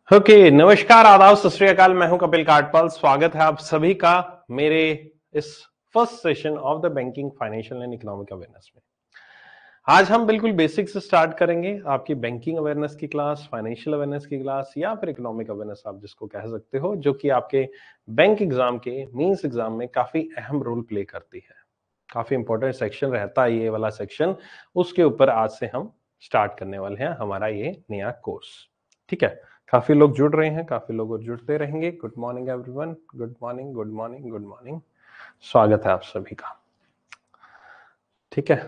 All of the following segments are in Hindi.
ओके नमस्कार आदाब सत श्री अकाल। मैं हूं कपिल काटपाल। स्वागत है आप सभी का मेरे इस first session of the banking financial and economic awareness में। आज हम बिल्कुल बेसिक से स्टार्ट करेंगे आपकी बैंकिंग अवेयरनेस की क्लास, फाइनेंशियल अवेयरनेस की क्लास या फिर इकोनॉमिक अवेयरनेस आप जिसको कह सकते हो, जो कि आपके बैंक एग्जाम के मेंस एग्जाम में काफी अहम रोल प्ले करती है। काफी इंपॉर्टेंट सेक्शन रहता है ये वाला सेक्शन। उसके ऊपर आज से हम स्टार्ट करने वाले हैं हमारा ये नया कोर्स। ठीक है, काफी लोग जुड़ रहे हैं, काफी लोग और जुड़ते रहेंगे। Good morning everyone, good morning, good morning, good morning. स्वागत है आप सभी का। ठीक है,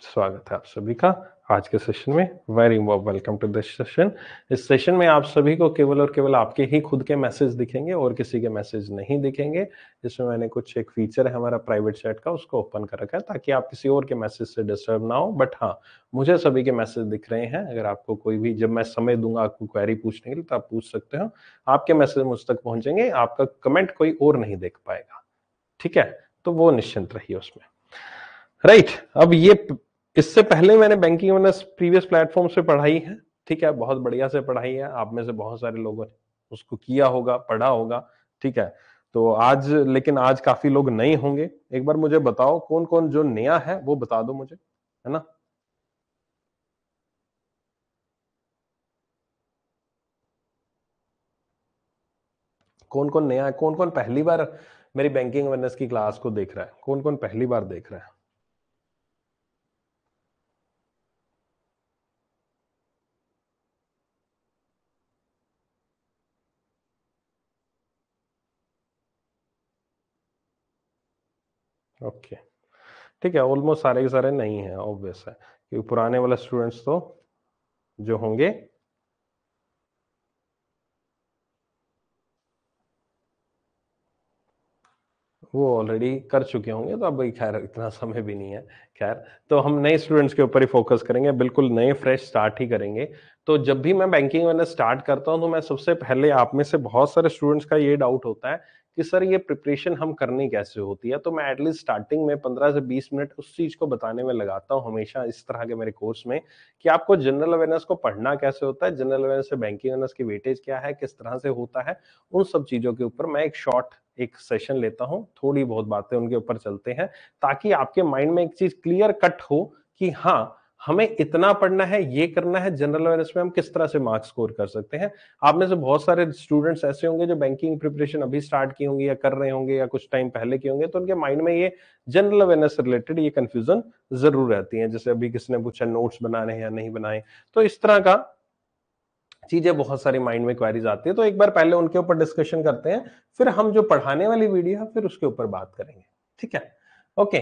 स्वागत है आप सभी का आज के सेशन में। Very welcome to this session. इस सेशन में आप सभी को केवल और केवल आपके ही खुद के मैसेज दिखेंगे और किसी के मैसेज नहीं दिखेंगे। इसमें मैंने कुछ एक फीचर है हमारा प्राइवेट चैट का, उसको ओपन कर रखा है ताकि आप किसी और के मैसेज से डिस्टर्ब ना हो। बट हाँ, मुझे सभी के मैसेज दिख रहे हैं। अगर आपको कोई भी, जब मैं समय दूंगा आपको क्वेरी पूछने के लिए, तो आप पूछ सकते हो। आपके मैसेज मुझ तक पहुंचेंगे, आपका कमेंट कोई और नहीं देख पाएगा। ठीक है, तो वो निश्चिंत रहिए उसमें। राइट, अब ये इससे पहले मैंने बैंकिंग अवेयरनेस प्रीवियस प्लेटफॉर्म से पढ़ाई है। ठीक है, बहुत बढ़िया से पढ़ाई है। आप में से बहुत सारे लोगों ने उसको किया होगा, पढ़ा होगा। ठीक है, तो आज, लेकिन आज काफी लोग नए होंगे। एक बार मुझे बताओ कौन कौन जो नया है वो बता दो मुझे, है ना। कौन कौन नया है, कौन कौन पहली बार मेरी बैंकिंग अवेयरनेस की क्लास को देख रहा है, कौन कौन पहली बार देख रहा है। ओके, ठीक है, ऑलमोस्ट सारे के सारे नहीं है, ऑब्वियस है क्योंकि पुराने वाले स्टूडेंट्स तो जो होंगे वो ऑलरेडी कर चुके होंगे, तो अब भाई खैर इतना समय भी नहीं है। खैर, तो हम नए स्टूडेंट्स के ऊपर ही फोकस करेंगे, बिल्कुल नए फ्रेश स्टार्ट ही करेंगे। तो जब भी मैं बैंकिंग अवेयरनेस स्टार्ट करता हूं तो मैं सबसे पहले, आप में से बहुत सारे स्टूडेंट्स का ये डाउट होता है कि सर ये प्रिपरेशन हम करनी कैसे होती है, तो मैं एटलीस्ट स्टार्टिंग में 15 से 20 मिनट उस चीज को बताने में लगाता हूं हमेशा इस तरह के मेरे कोर्स में, कि आपको जनरल अवेयरनेस को पढ़ना कैसे होता है, जनरल अवेयरनेस से बैंकिंग अवेयरनेस की वेटेज क्या है, किस तरह से होता है। उन सब चीजों के ऊपर मैं एक सेशन लेता हूं, थोड़ी बहुत बातें उनके ऊपर चलते हैं, ताकि आपके माइंड में एक चीज क्लियर कट हो कि हाँ, हमें इतना पढ़ना है, ये करना है। जनरल अवेयरनेस में हम किस तरह से मार्क्स स्कोर कर सकते हैं। आप में से बहुत सारे स्टूडेंट्स ऐसे होंगे जो बैंकिंग प्रिपरेशन अभी स्टार्ट की होंगी या कर रहे होंगे या कुछ टाइम पहले की होंगे, तो उनके माइंड में ये जनरल अवेयरनेस से रिलेटेड ये कंफ्यूजन जरूर रहती है। जैसे अभी किसने पूछा नोट्स बनाने हैं या नहीं बनाए, तो इस तरह का चीजें बहुत सारी माइंड में क्वेरीज आती है। तो एक बार पहले उनके ऊपर डिस्कशन करते हैं, फिर हम जो पढ़ाने वाली वीडियो है फिर उसके ऊपर बात करेंगे। ठीक है, ओके।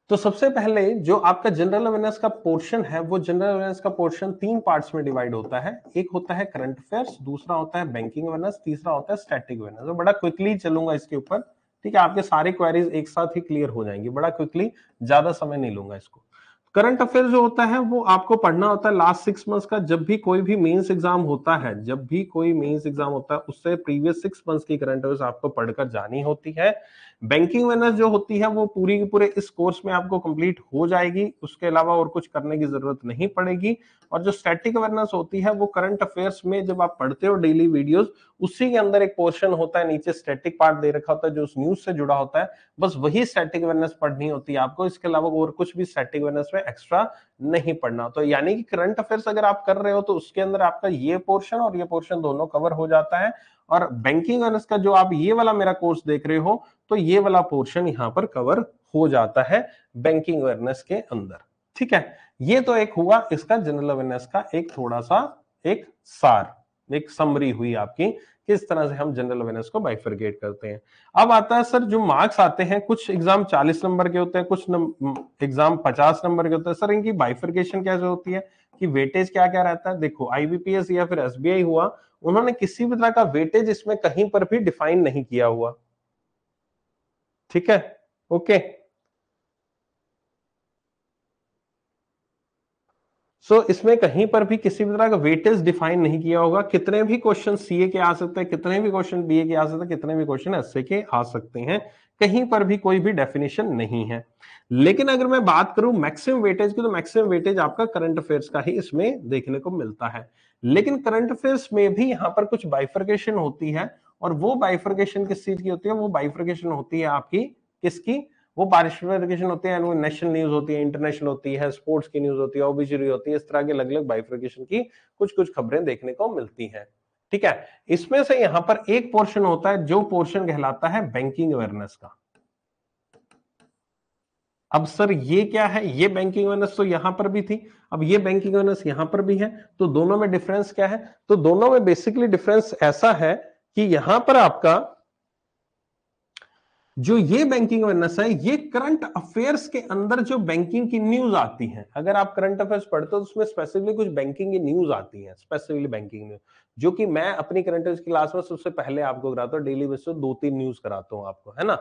तो सबसे पहले जो आपका जनरल अवेयरनेस का पोर्शन है, वो जनरल अवेयरनेस का पोर्शन 3 पार्ट्स में डिवाइड होता है। एक होता है करंट अफेयर्स, दूसरा होता है बैंकिंग अवेयरनेस, तीसरा होता है स्टैटिक अवेयरनेस। तो बड़ा क्विकली चलूंगा इसके ऊपर। ठीक है, आपके सारी क्वेरीज एक साथ ही क्लियर हो जाएंगी, बड़ा क्विकली, ज्यादा समय नहीं लूंगा इसको। करंट अफेयर जो होता है वो आपको पढ़ना होता है लास्ट 6 मंथ्स का। जब भी कोई भी मेंस एग्जाम होता है, जब भी कोई मेंस एग्जाम होता है, उससे प्रीवियस 6 मंथ्स की करंट अफेयर्स आपको पढ़कर जानी होती है। बैंकिंग अवेयरनेस जो होती है वो पूरी की पूरे इस कोर्स में आपको कंप्लीट हो जाएगी, उसके अलावा और कुछ करने की जरूरत नहीं पड़ेगी। और जो स्टैटिक अवेयरनेस होती है वो करंट अफेयर्स में जब आप पढ़ते हो डेली वीडियोस, उसी के अंदर एक पोर्शन होता है, नीचे स्टैटिक पार्ट दे रखा होता है जो उस न्यूज से जुड़ा होता है। बस वही स्टैटिक अवेयरनेस पढ़नी होती है आपको, इसके अलावा और कुछ भी स्टैटिक अवेयरनेस में एक्स्ट्रा नहीं पढ़ना। तो यानी कि करंट अफेयर्स अगर आप कर रहे हो तो उसके अंदर आपका ये पोर्शन और ये पोर्शन दोनों कवर हो जाता है। और बैंकिंग अवेयरनेस का जो आप ये वाला मेरा कोर्स देख रहे हो, तो ये वाला पोर्शन यहां पर कवर हो जाता है बैंकिंग अवेयरनेस के अंदर। ठीक है, ये तो एक हुआ इसका जनरल अवेयरनेस का एक थोड़ा सा एक सार, एक समरी हुई आपकी, किस तरह से हम जनरल अवेयरनेस को बाइफरकेट करते हैं। अब आता है सर जो मार्क्स आते हैं, कुछ एग्जाम 40 नंबर के होते हैं, कुछ एग्जाम 50 नंबर के होते हैं। सर इनकी बाइफरकेशन कैसे होती है, कि वेटेज क्या क्या रहता है। देखो आईबीपीएस या फिर एसबीआई हुआ, उन्होंने किसी भी तरह का वेटेज इसमें कहीं पर भी डिफाइन नहीं किया हुआ। ठीक है, ओके। इसमें कहीं पर भी किसी भी तरह का वेटेज डिफाइन नहीं किया होगा। कितने भी क्वेश्चन सीए के आ सकते हैं, कितने भी क्वेश्चन बीए के आ सकते हैं, कितने भी क्वेश्चन एसए के आ सकते हैं। कहीं पर भी कोई भी डेफिनेशन नहीं है। लेकिन अगर मैं बात करूं मैक्सिमम वेटेज की, तो मैक्सिमम वेटेज आपका करंट अफेयर्स का ही इसमें देखने को मिलता है। लेकिन करंट अफेयर्स में भी यहाँ पर कुछ बाइफर्केशन होती है, और वो बाइफर्केशन किस चीज की होती है? वो बाइफर्केशन होती है आपकी किसकी? वो बाइफर्केशन होती है, नेशनल न्यूज होती है, इंटरनेशनल होती है, स्पोर्ट्स की न्यूज होती है, ओबिचुरी होती है, इस तरह के अलग अलग बाइफर्केशन की कुछ कुछ खबरें देखने को मिलती हैं। ठीक है, इसमें से यहां पर एक पोर्शन होता है जो पोर्शन कहलाता है बैंकिंग अवेयरनेस का। अब सर ये क्या है? ये बैंकिंग अवेयरनेस तो यहां पर भी थी, अब ये बैंकिंग अवेयरनेस यहां पर भी है, तो दोनों में डिफरेंस क्या है? तो दोनों में बेसिकली डिफरेंस ऐसा है कि यहां पर आपका जो ये बैंकिंग अवेयरनेस है, ये करंट अफेयर्स के अंदर जो बैंकिंग की न्यूज आती है, अगर आप करंट अफेयर्स पढ़ते हो तो उसमें स्पेसिफिकली कुछ बैंकिंग की न्यूज आती है, स्पेसिफिकली बैंकिंग न्यूज, जो कि मैं अपनी करंट अफेयर्स की क्लास में सबसे पहले आपको कराता हूँ, डेली बेसिस पे 2-3 न्यूज कराता हूँ आपको, है ना।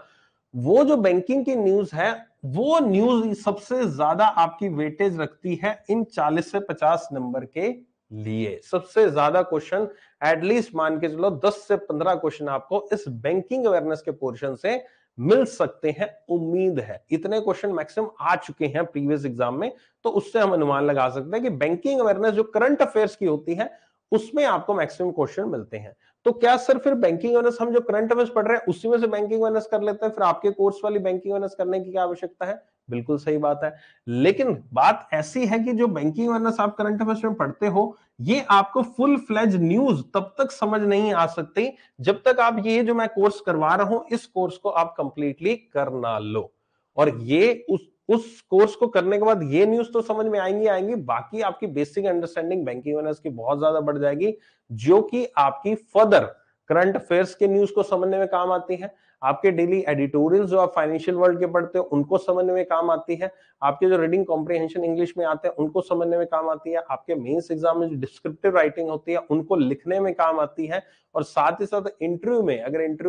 वो जो बैंकिंग की न्यूज है, वो न्यूज सबसे ज्यादा आपकी वेटेज रखती है इन 40 से 50 नंबर के लिए। सबसे ज्यादा क्वेश्चन, एटलीस्ट मान के चलो 10 से 15 क्वेश्चन आपको इस बैंकिंग अवेयरनेस के पोर्शन से मिल सकते हैं, उम्मीद है। इतने क्वेश्चन मैक्सिमम आ चुके हैं प्रीवियस एग्जाम में, तो उससे हम अनुमान लगा सकते हैं कि बैंकिंग अवेयरनेस जो करंट अफेयर्स की होती है, उसमें आपको मैक्सिमम क्वेश्चन मिलते हैं। तो क्या सर फिर बैंकिंग अवेयरनेस हम जो करंट अफेयर्स पढ़ रहे हैं उसी में से बैंकिंग अवेयरनेस कर लेते हैं, फिर आपके कोर्स वाली बैंकिंग अवेयरनेस करने की क्या आवश्यकता है? बिल्कुल सही बात है। लेकिन बात ऐसी है कि जो बैंकिंग अवेयरनेस आप करंट अफेयर्स में पढ़ते हो, ये आपको फुल फ्लेज न्यूज तब तक समझ नहीं आ सकती जब तक आप ये जो मैं कोर्स करवा रहा हूं, इस कोर्स को आप कंप्लीटली कर ना लो। और ये उस कोर्स को करने के बाद ये न्यूज तो समझ में आएंगी, बाकी आपकी बेसिक अंडरस्टैंडिंग बैंकिंग अवेयरनेस की बहुत ज्यादा बढ़ जाएगी, जो कि आपकी फर्दर करंट अफेयर्स के न्यूज को समझने में काम आती है, आपके डेली एडिटोरियल्स जो आप फाइनेंशियल वर्ल्ड के पढ़ते हो उनको समझने में काम आती है, आपके जो रीडिंग कॉम्प्रिहेंशन इंग्लिश में आते हैं उनको समझने में काम आती है, आपके मेंस एग्जाम में जो डिस्क्रिप्टिव राइटिंग होती है उनको लिखने में काम आती है, और साथ ही साथ इंटरव्यू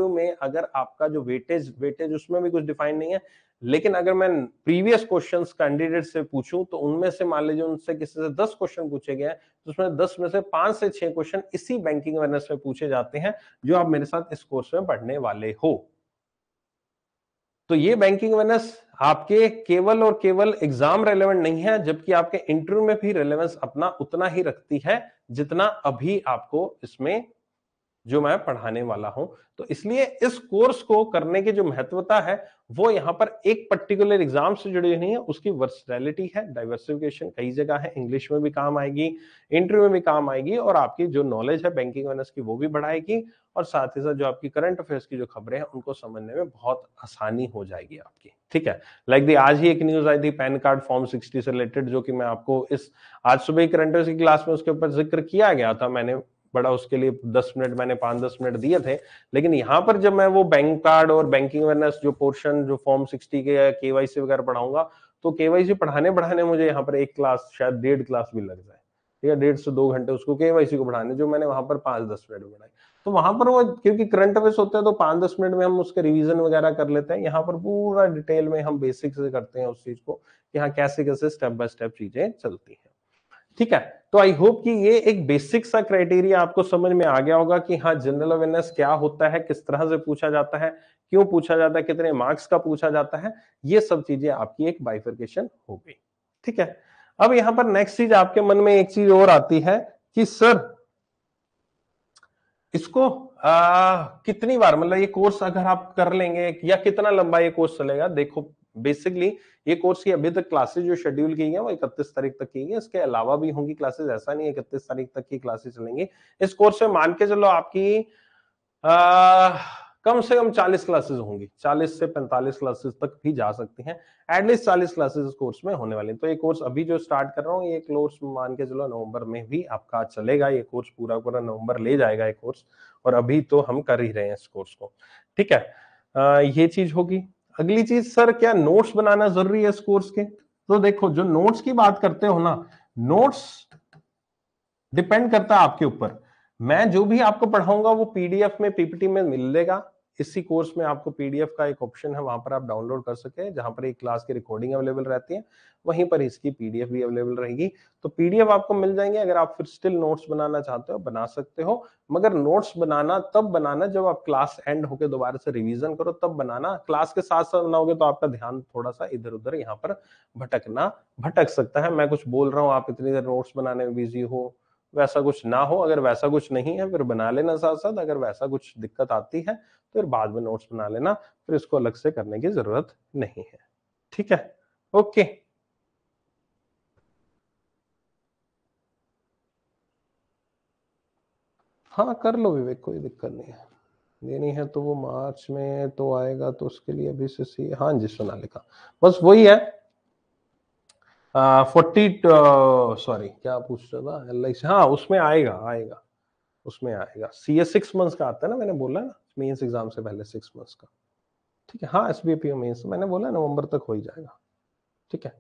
में अगर आपका जो वेटेज उसमें भी कुछ डिफाइन नहीं है, लेकिन अगर मैं प्रीवियस क्वेश्चंस कैंडिडेट से पूछूं तो उनमें से मान लीजिए उनसे किसी से 10 क्वेश्चन पूछे गए हैं, तो उसमें 10 में से 5 से 6 क्वेश्चन इसी बैंकिंग अवेयरनेस में पूछे जाते हैं जो आप मेरे साथ इस कोर्स में पढ़ने वाले हो। तो ये बैंकिंग अवेयरनेस आपके केवल और केवल एग्जाम रेलेवेंट नहीं है, जबकि आपके इंटरव्यू में भी रेलेवेंस अपना उतना ही रखती है जितना अभी आपको इसमें जो मैं पढ़ाने वाला हूं। तो इसलिए इस कोर्स को करने की जो महत्वता है, वो यहां पर एक पर्टिकुलर एग्जाम से जुड़ी नहीं है, उसकी वर्सटैलिटी है, डाइवर्सिफिकेशन कई जगह है, इंग्लिश में भी काम आएगी, इंटरव्यू में भी काम आएगी, और आपकी जो नॉलेज है बैंकिंग अवेयरनेस की वो भी बढ़ाएगी, और साथ ही साथ जो आपकी करंट अफेयर्स की जो खबरें हैं उनको समझने में बहुत आसानी हो जाएगी आपकी। ठीक है, लाइक दी आज ही एक न्यूज आई थी पैन कार्ड फॉर्म 60 से रिलेटेड, जो कि मैं आपको इस आज सुबह करंट अफेयर्स की क्लास में उसके ऊपर जिक्र किया गया था, मैंने बड़ा उसके लिए 10 मिनट मैंने 5-10 मिनट दिए थे। लेकिन यहां पर जब मैं वो बैंक कार्ड और बैंकिंग अवेयरनेस जो पोर्शन जो फॉर्म 60 के केवाईसी वगैरह पढ़ाऊंगा, तो केवाईसी पढ़ाने बढ़ाने मुझे यहाँ पर एक क्लास शायद 1.5 क्लास भी लग जाए, ठीक है, 1.5 से 2 घंटे उसको केवाईसी को पढ़ाने, जो मैंने वहां पर 5-10 मिनट में पढ़ाई। तो वहां पर वो क्योंकि करंट अफेयर्स होते हैं तो 5-10 मिनट में हम उसके रिवीजन वगैरह कर लेते हैं, यहाँ पर पूरा डिटेल में हम बेसिक से करते हैं उस चीज को कि हाँ कैसे कैसे स्टेप बाय स्टेप चीजें चलती हैं। ठीक है, तो आई होप कि ये एक बेसिक सा क्राइटेरिया आपको समझ में आ गया होगा कि हाँ जनरल अवेयरनेस क्या होता है, किस तरह से पूछा जाता है, क्यों पूछा जाता है, कितने मार्क्स का पूछा जाता है, ये सब चीजें आपकी एक बाइफर्केशन हो गई। ठीक है, अब यहां पर नेक्स्ट चीज आपके मन में एक चीज और आती है कि सर इसको कितनी बार, मतलब ये कोर्स अगर आप कर लेंगे या कितना लंबा ये कोर्स चलेगा? देखो बेसिकली ये कोर्स की अभी तक क्लासेस जो शेड्यूल की है वो 31 तारीख तक की है, इसके अलावा भी होंगी क्लासेस, ऐसा नहीं है 31 तारीख तक की क्लासेस चलेंगी। इस कोर्स में मान के चलो आपकी कम से कम 40 क्लासेस होंगी, 40 से 45 क्लासेस तक भी जा सकती हैं, एटलीस्ट 40 क्लासेस इस कोर्स में होने वाली। तो ये कोर्स अभी जो स्टार्ट कर रहा हूँ, ये कोर्स मान के चलो नवंबर में भी आपका चलेगा, ये कोर्स पूरा पूरा नवंबर ले जाएगा ये कोर्स, और अभी तो हम कर ही रहे हैं इस कोर्स को। ठीक है, ये चीज होगी। अगली चीज, सर क्या नोट्स बनाना जरूरी है इस कोर्स के? तो देखो जो नोट्स की बात करते हो ना, नोट्स डिपेंड करता है आपके ऊपर। मैं जो भी आपको पढ़ाऊंगा वो पीडीएफ में पीपीटी में मिलेगा। इसी कोर्स में आपको पीडीएफ का एक ऑप्शन है, वहां पर आप डाउनलोड कर सके, जहां पर एक क्लास की रिकॉर्डिंग अवेलेबल रहती है, वहीं पर इसकी पीडीएफ भी अवेलेबल रहेगी। तो पीडीएफ आपको मिल जाएंगे, अगर आप फिर स्टिल नोट्स बनाना चाहते हो बना सकते हो, मगर नोट्स बनाना तब बनाना जब आप क्लास एंड होकर दोबारा से रिवीजन करो तब बनाना। क्लास के साथ साथ बनाओगे तो आपका ध्यान थोड़ा सा इधर उधर यहाँ पर भटक सकता है। मैं कुछ बोल रहा हूँ, आप इतनी देर नोट्स बनाने में बिजी हो, वैसा कुछ ना हो। अगर वैसा कुछ नहीं है फिर बना लेना साथ साथ, अगर वैसा कुछ दिक्कत आती है फिर बाद में नोट्स बना लेना, फिर इसको अलग से करने की जरूरत नहीं है। ठीक है, ओके। हाँ कर लो विवेक, कोई दिक्कत नहीं है। देनी है तो वो मार्च में तो आएगा, तो उसके लिए अभी से सी, हाँ जी सोनालिका, बस वही है 40, सॉरी क्या पूछ रहा था, LIC, हाँ उसमें आएगा, आएगा उसमें आएगा। CS 6 मंथ्स का आता है ना, मैंने बोला ना मेंस एग्जाम से पहले 6 मंथ्स का। ठीक है, हाँ SBPO मेंस मैंने बोला नवंबर तक हो ही जाएगा। ठीक है,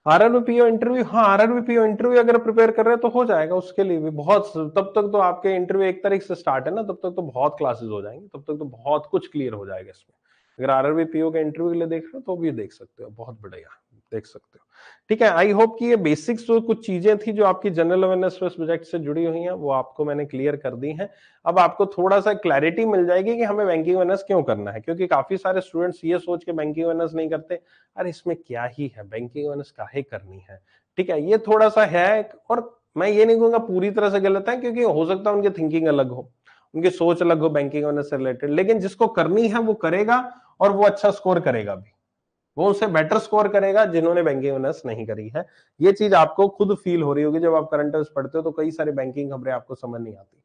RRBPO इंटरव्यू, हाँ RRBPO इंटरव्यू अगर प्रिपेयर कर रहे हैं तो हो जाएगा, उसके लिए भी बहुत, तब तक तो आपके इंटरव्यू 1 तारीख से स्टार्ट है ना, तब तक तो बहुत क्लासेस हो जाएंगे, तब तक तो बहुत कुछ क्लियर हो जाएगा इसमें। अगर RRBPO के इंटरव्यू के लिए देख रहे हो तो भी देख सकते हो, बहुत बढ़िया देख सकते हो। ठीक है, आई होप कि ये बेसिक्स जो कुछ चीजें थी जो आपकी जनरल अवेयरनेस प्रोजेक्ट से जुड़ी हुई हैं वो आपको मैंने क्लियर कर दी हैं। अब आपको थोड़ा सा क्लैरिटी मिल जाएगी कि हमें बैंकिंग अवेयरनेस क्यों करना है, क्योंकि काफी सारे स्टूडेंट्स ये सोच के बैंकिंग अवेयरनेस नहीं करते, अरे इसमें क्या ही है, बैंकिंग अवेयरनेस काहे करनी है। ठीक है, ये थोड़ा सा है, और मैं ये नहीं कहूंगा पूरी तरह से गलत है, क्योंकि हो सकता है उनकी थिंकिंग अलग हो, उनकी सोच अलग हो बैंकिंग अवेयरनेस से रिलेटेड, लेकिन जिसको करनी है वो करेगा और वो अच्छा स्कोर करेगा भी, वो उससे बेटर स्कोर करेगा जिन्होंने बैंकिंग अवेयरनेस नहीं करी है। ये चीज आपको खुद फील हो रही होगी जब आप करंट अफेयर्स पढ़ते हो, तो कई सारी बैंकिंग खबरें आपको समझ नहीं आती।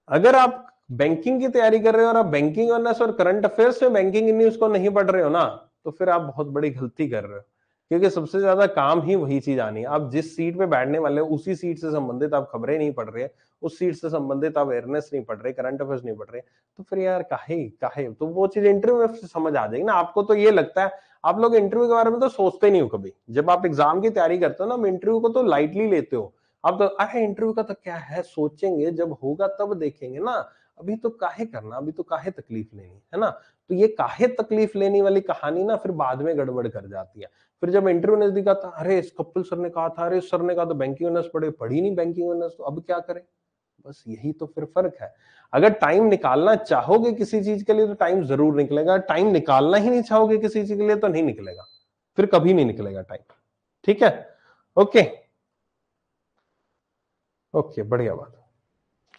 अगर आप बैंकिंग की तैयारी कर रहे हो और आप बैंकिंग अवेयरनेस और करंट अफेयर्स में बैंकिंग न्यूज को नहीं पढ़ रहे हो ना, तो फिर आप बहुत बड़ी गलती कर रहे हो, क्योंकि सबसे ज्यादा काम ही वही चीज आनी है। आप जिस सीट पे बैठने वाले हो उसी सीट से संबंधित आप खबरें नहीं पढ़ रहे, उस सीट से संबंधित आप अवेयरनेस नहीं पढ़ रहे, करंट अफेयर्स नहीं पढ़ रहे, तो फिर यार काहे काहे, तो वो चीज इंटरव्यू में समझ आ जाएगी ना आपको। तो ये लगता है आप लोग इंटरव्यू के बारे में तो सोचते नहीं हो कभी, जब आप एग्जाम की तैयारी करते हो ना, इंटरव्यू को तो लाइटली लेते हो। अब तो अरे इंटरव्यू का तो क्या है, सोचेंगे जब होगा तब देखेंगे ना, अभी तो काहे करना, अभी तो काहे तकलीफ लेनी है ना। तो ये काहे तकलीफ लेने वाली कहानी ना फिर बाद में गड़बड़ कर जाती है। फिर जब इंटरव्यू नजदीक आता, अरे इस कपिल सर ने कहा था, अरे सर ने कहा तो बैंकिंग अवेयरनेस पढ़ी नहीं बैंकिंग अवेयरनेस, तो अब क्या करें। बस यही तो फिर फर्क है। अगर टाइम निकालना चाहोगे किसी चीज के लिए तो टाइम जरूर निकलेगा, टाइम निकालना ही नहीं चाहोगे किसी चीज के लिए तो नहीं निकलेगा, फिर कभी नहीं निकलेगा टाइम। ठीक है, ओके ओके, बढ़िया बात।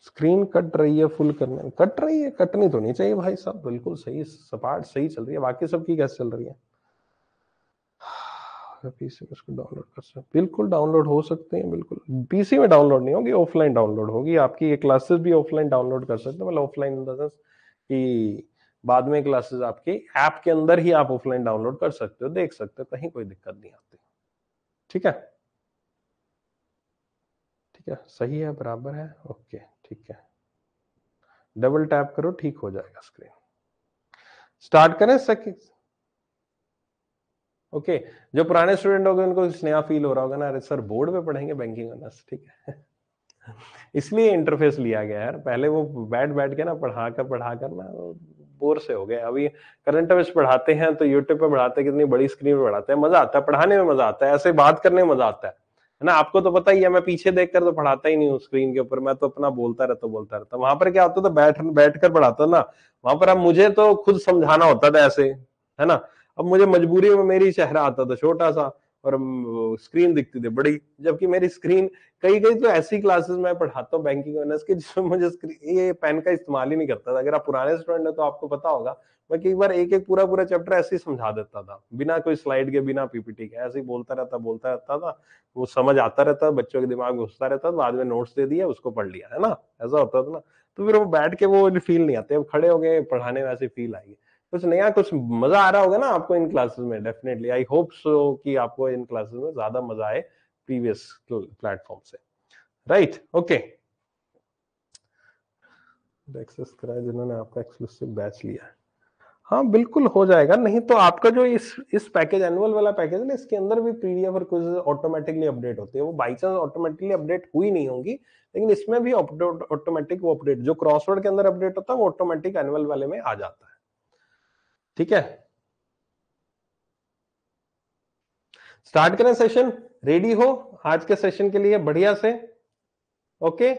स्क्रीन कट रही है, फुल करने कट रही है, कटनी तो नहीं चाहिए भाई साहब, बिल्कुल सही सपाट सही चल रही है। बाकी सब की कैसे चल रही है। पीसी में उसको डाउनलोड कर सकते, बिल्कुल डाउनलोड हो सकते हैं, बिल्कुल पीसी में डाउनलोड नहीं होगी, ऑफलाइन डाउनलोड होगी। आपकी ये क्लासेस भी ऑफलाइन डाउनलोड कर सकते हैं, मतलब ऑफलाइन इन द सेंस कि बाद में क्लासेस आपकी ऐप के अंदर ही आप ऑफलाइन डाउनलोड कर सकते हो, देख सकते हो, कहीं कोई दिक्कत नहीं आती। ठीक है, ठीक है, सही है, बराबर है, ओके ठीक है। डबल टैप करो, ठीक हो जाएगा स्क्रीन। स्टार्ट करें सेकंड। ओके, जो पुराने स्टूडेंट हो गए उनको नया फील हो रहा होगा ना, अरे सर बोर्ड पे पढ़ेंगे बैंकिंग अवेयरनेस, ठीक है। इसलिए इंटरफेस लिया गया है यार, पहले वो बैठ बैठ के ना पढ़ा कर ना बोर से हो गए। अभी करंट अफेयर्स पढ़ाते हैं तो यूट्यूब पे पढ़ाते हैं, कितनी बड़ी स्क्रीन पे पढ़ाते हैं, मजा आता है पढ़ाने में, मजा आता है, ऐसे बात करने में मजा आता है ना। आपको तो पता ही है, मैं पीछे देखकर तो पढ़ाता ही नहीं हूँ स्क्रीन के ऊपर, मैं तो अपना बोलता रहता। वहां पर क्या होता था, बैठ कर पढ़ाता ना, वहां पर अब मुझे तो खुद समझाना होता था ऐसे, है ना। अब मुझे मजबूरी में मेरी चेहरा आता था छोटा सा और स्क्रीन दिखती थी बड़ी, जबकि मेरी स्क्रीन, कई कई तो ऐसी क्लासेस मैं पढ़ाता हूँ बैंकिंग अवेयरनेस की जिसमें मुझे ये पेन का इस्तेमाल ही नहीं करता था। अगर आप पुराने स्टूडेंट हैं तो आपको पता होगा, मैं कई बार एक एक पूरा पूरा चैप्टर ऐसे ही समझा देता था, बिना कोई स्लाइड के, बिना पीपीटी के, ऐसे ही बोलता रहता था। वो समझ आता रहता, बच्चों के दिमाग में घुसता रहता, बाद में नोट्स दे दिया, उसको पढ़ लिया, है ना, ऐसा होता था ना। तो फिर वो बैठ के वो फील नहीं आते, अब खड़े हो गए पढ़ाने में ऐसी फील आएगी। कुछ नया, कुछ मजा आ रहा होगा ना आपको इन क्लासेस में, डेफिनेटली आई होप सो कि आपको इन क्लासेस में ज्यादा मजा आए प्रीवियस प्लेटफॉर्म से, राइट, ओके। एक्सेस कराए जिन्होंने आपका एक्सक्लूसिव बैच लिया है, हाँ बिल्कुल हो जाएगा। नहीं तो आपका जो इस पैकेज, एनुअल वाला पैकेज है ना, इसके अंदर भी पीडीएफ और क्विज़ ऑटोमेटिकली अपडेट होते हैं। वो बाई चांस ऑटोमेटिकली अपडेट हुई नहीं होंगी, लेकिन इसमें भी ऑटोमेटिक वो अपडेट, जो क्रॉसवर्ड के अंदर अपडेट होता है वो ऑटोमेटिक एनुअल वाले में आ जाता है। ठीक है, स्टार्ट करें सेशन, रेडी हो आज के सेशन के लिए बढ़िया से, ओके।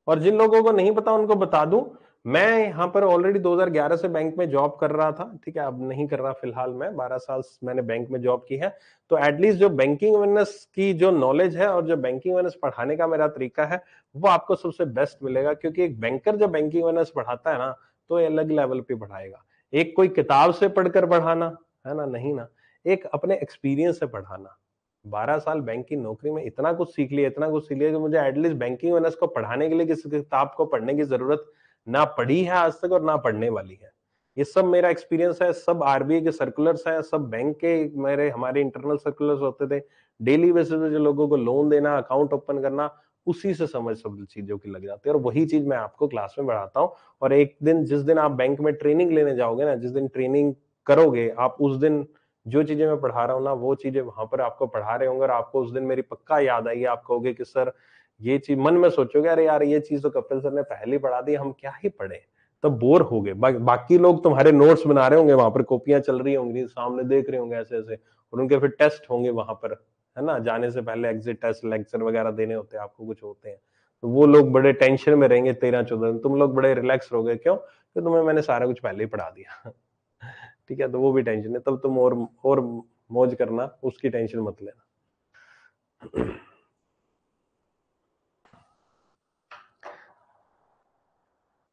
और जिन लोगों को नहीं पता उनको बता दूं, मैं यहाँ पर ऑलरेडी 2011 से बैंक में जॉब कर रहा था, ठीक है, अब नहीं कर रहा फिलहाल। मैं 12 साल मैंने बैंक में जॉब की है, तो एटलीस्ट जो बैंकिंग अवेयरनेस की जो नॉलेज है और जो बैंकिंग अवेयरनेस पढ़ाने का मेरा तरीका है वो आपको सबसे बेस्ट मिलेगा, क्योंकि एक बैंकर जब बैंकिंग अवेयरनेस पढ़ाता है ना तो ये अलग लेवल पे पढ़ाएगा। एक कोई किताब से पढ़कर पढ़ाना है ना, नहीं ना, एक अपने एक्सपीरियंस से पढ़ाना। 12 साल बैंक की नौकरी में इतना कुछ सीख लिया, इतना कुछ सीख लिया कि मुझे एटलीस्ट बैंकिंग अवेयरनेस को पढ़ाने के लिए किसी किताब को पढ़ने की जरूरत ना पढ़ी है आज तक और ना पढ़ने वाली है। ये सब मेरा एक्सपीरियंस है, सब आरबीआई के सर्कुलर्स हैं, सब बैंक के मेरे हमारे इंटरनल सर्कुलर्स होते थे। डेली बेसिस पे जो लोगों को लोन देना, अकाउंट ओपन करना, उसी से समझ सब चीजों की लग जाती है और वही चीज मैं आपको क्लास में बढ़ाता हूँ। और एक दिन जिस दिन आप बैंक में ट्रेनिंग लेने जाओगे ना, जिस दिन ट्रेनिंग करोगे आप, उस दिन जो चीजें मैं पढ़ा रहा हूँ ना वो चीजें वहां पर आपको पढ़ा रहे होंगे और आपको उस दिन मेरी पक्का याद आएगी। आप कहोगे कि सर ये चीज, मन में सोचोगे अरे यार ये चीज तो कपिल सर ने पहले ही पढ़ा दी, हम क्या ही पढ़े। तब बोर हो गए। बाकी लोग तुम्हारे नोट्स बना रहे होंगे, वहां पर कॉपियां चल रही होंगी, सामने देख रहे होंगे ऐसे ऐसे, और उनके फिर टेस्ट होंगे वहां पर, है ना, जाने से पहले एग्जिट टेस्ट लेक्चर वगैरह देने होते हैं आपको, कुछ होते हैं। तो वो लोग बड़े टेंशन में रहेंगे 13-14 दिन, तुम लोग बड़े रिलैक्स रहोगे। क्यों? कि तुम्हें मैंने सारा कुछ पहले ही पढ़ा दिया। ठीक है, तो वो भी टेंशन है, तब तुम और मौज करना, उसकी टेंशन मत लेना।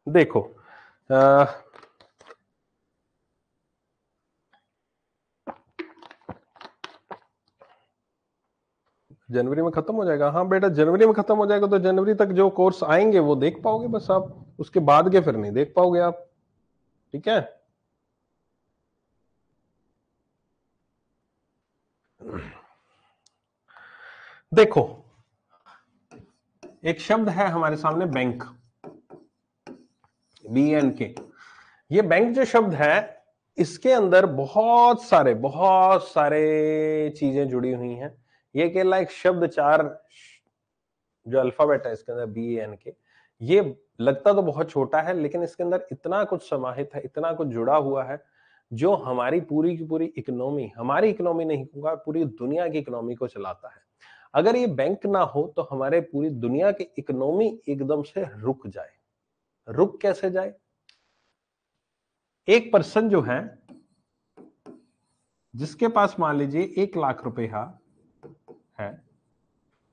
देखो जनवरी में खत्म हो जाएगा। हाँ बेटा, जनवरी में खत्म हो जाएगा तो जनवरी तक जो कोर्स आएंगे वो देख पाओगे बस आप, उसके बाद के फिर नहीं देख पाओगे आप। ठीक है। देखो, एक शब्द है हमारे सामने बैंक, BNK। ये बैंक जो शब्द है इसके अंदर बहुत सारे चीजें जुड़ी हुई हैं। ये केवल एक शब्द, चार जो अल्फाबेट है इसके अंदर BNK, ये लगता तो बहुत छोटा है लेकिन इसके अंदर इतना कुछ समाहित है, इतना कुछ जुड़ा हुआ है जो हमारी पूरी की पूरी इकोनॉमी, हमारी इकोनॉमी नहीं कहूंगा, पूरी दुनिया की इकोनॉमी को चलाता है। अगर ये बैंक ना हो तो हमारे पूरी दुनिया की इकोनॉमी एकदम से रुक जाए। रुक कैसे जाए? एक पर्सन जो है जिसके पास मान लीजिए 1 लाख रुपया है,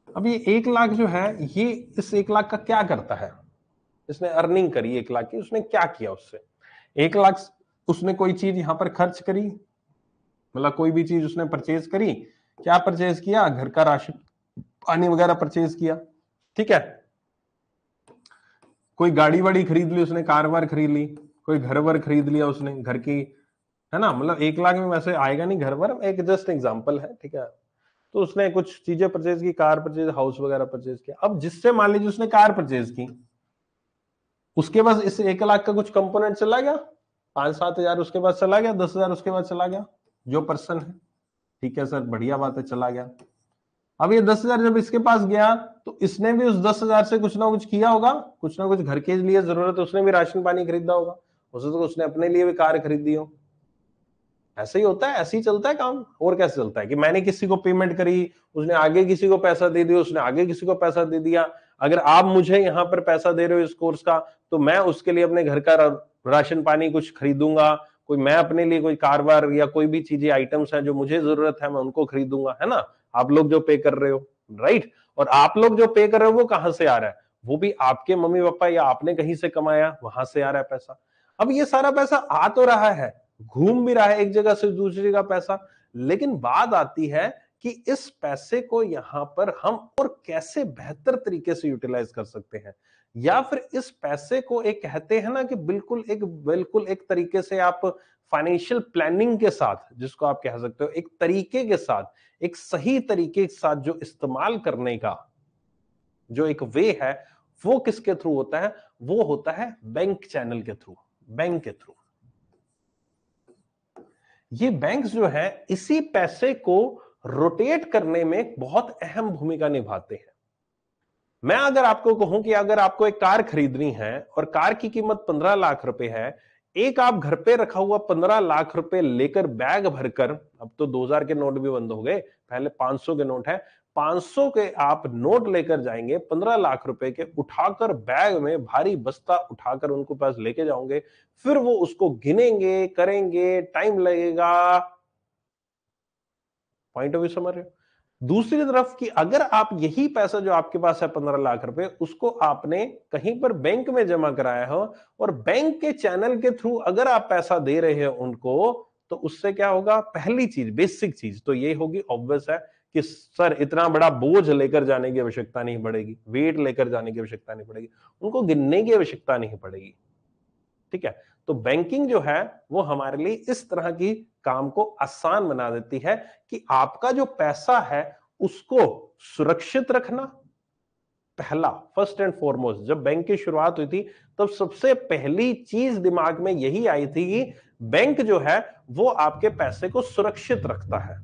अब ये 1 लाख जो है, ये इस 1 लाख का क्या करता है? इसने अर्निंग करी 1 लाख की, उसने क्या किया उससे? 1 लाख उसने कोई चीज यहां पर खर्च करी, मतलब कोई भी चीज उसने परचेज करी। क्या परचेज किया? घर का राशन पानी वगैरह परचेज किया। ठीक है। कोई गाड़ी वाड़ी खरीद ली उसने, कार वार खरीद ली, कोई घर वर खरीद लिया उसने, घर की, है ना, मतलब 1 लाख में वैसे आएगा नहीं घर वर, एक जस्ट एग्जांपल है। ठीक है। तो उसने कुछ चीजें परचेज की, कार परचेज, हाउस वगैरह परचेज किया। अब जिससे मान लीजिए उसने कार परचेज की, उसके पास इस 1 लाख का कुछ कंपोनेंट चला गया, 5-7 हजार उसके पास चला गया, 10 हजार उसके पास चला गया, जो पर्सन है। ठीक है सर, बढ़िया बात है, चला गया। अब ये 10 हजार जब इसके पास गया तो इसने भी उस 10 हजार से कुछ ना कुछ किया होगा, कुछ ना कुछ घर के लिए जरूरत है, उसने भी राशन पानी खरीदा होगा, हो सकता है उसने अपने लिए भी कार खरीदी हो। ऐसे ही होता है, ऐसे ही चलता है काम। और कैसे चलता है कि मैंने किसी को पेमेंट करी, उसने आगे किसी को पैसा दे दिया, उसने आगे किसी को पैसा दे दिया। अगर आप मुझे यहाँ पर पैसा दे रहे हो इस कोर्स का, तो मैं उसके लिए अपने घर का राशन पानी कुछ खरीदूंगा, कोई मैं अपने लिए कोई कारबार या कोई भी चीजें आइटम्स हैं जो मुझे जरूरत है मैं उनको खरीदूंगा, है ना। आप लोग जो पे कर रहे हो, राइट, और आप लोग जो पे कर रहे हो वो कहां से आ रहा है? वो भी आपके मम्मी पापा या आपने कहीं से कमाया, वहां से आ रहा है पैसा। अब ये सारा पैसा आ तो रहा है, घूम भी रहा है एक जगह से दूसरी जगह पैसा, लेकिन बात आती है कि इस पैसे को यहां पर हम और कैसे बेहतर तरीके से यूटिलाइज कर सकते हैं, या फिर इस पैसे को एक कहते हैं ना कि बिल्कुल एक तरीके से आप फाइनेंशियल प्लानिंग के साथ, जिसको आप कह सकते हो एक तरीके के साथ, एक सही तरीके के साथ जो इस्तेमाल करने का जो एक वे है, वो किसके थ्रू होता है? वो होता है बैंक चैनल के थ्रू, बैंक के थ्रू। ये बैंक्स जो है इसी पैसे को रोटेट करने में बहुत अहम भूमिका निभाते हैं। मैं अगर आपको कहूं कि अगर आपको एक कार खरीदनी है और कार की कीमत 15 लाख रुपए है, एक आप घर पे रखा हुआ 15 लाख रुपए लेकर बैग भरकर, अब तो 2000 के नोट भी बंद हो गए, पहले 500 के नोट है, 500 के आप नोट लेकर जाएंगे, 15 लाख रुपए के उठाकर बैग में भारी बस्ता उठाकर उनको पास लेके जाओगे, फिर वो उसको गिनेंगे, करेंगे, टाइम लगेगा। पॉइंट ऑफ व्यू समझ रहे हो? दूसरी तरफ कि अगर आप यही पैसा जो आपके पास है 15 लाख रुपए, उसको आपने कहीं पर बैंक में जमा कराया हो और बैंक के चैनल के थ्रू अगर आप पैसा दे रहे हो उनको, तो उससे क्या होगा? पहली चीज, बेसिक चीज तो ये होगी, ऑब्वियस है कि सर इतना बड़ा बोझ लेकर जाने की आवश्यकता नहीं पड़ेगी, वेट लेकर जाने की आवश्यकता नहीं पड़ेगी, उनको गिनने की आवश्यकता नहीं पड़ेगी। ठीक है? तो बैंकिंग जो है वो हमारे लिए इस तरह की काम को आसान बना देती है कि आपका जो पैसा है उसको सुरक्षित रखना। पहला, फर्स्ट एंड फॉरमोस्ट, जब बैंक की शुरुआत हुई थी तब सबसे पहली चीज दिमाग में यही आई थी कि बैंक जो है वो आपके पैसे को सुरक्षित रखता है।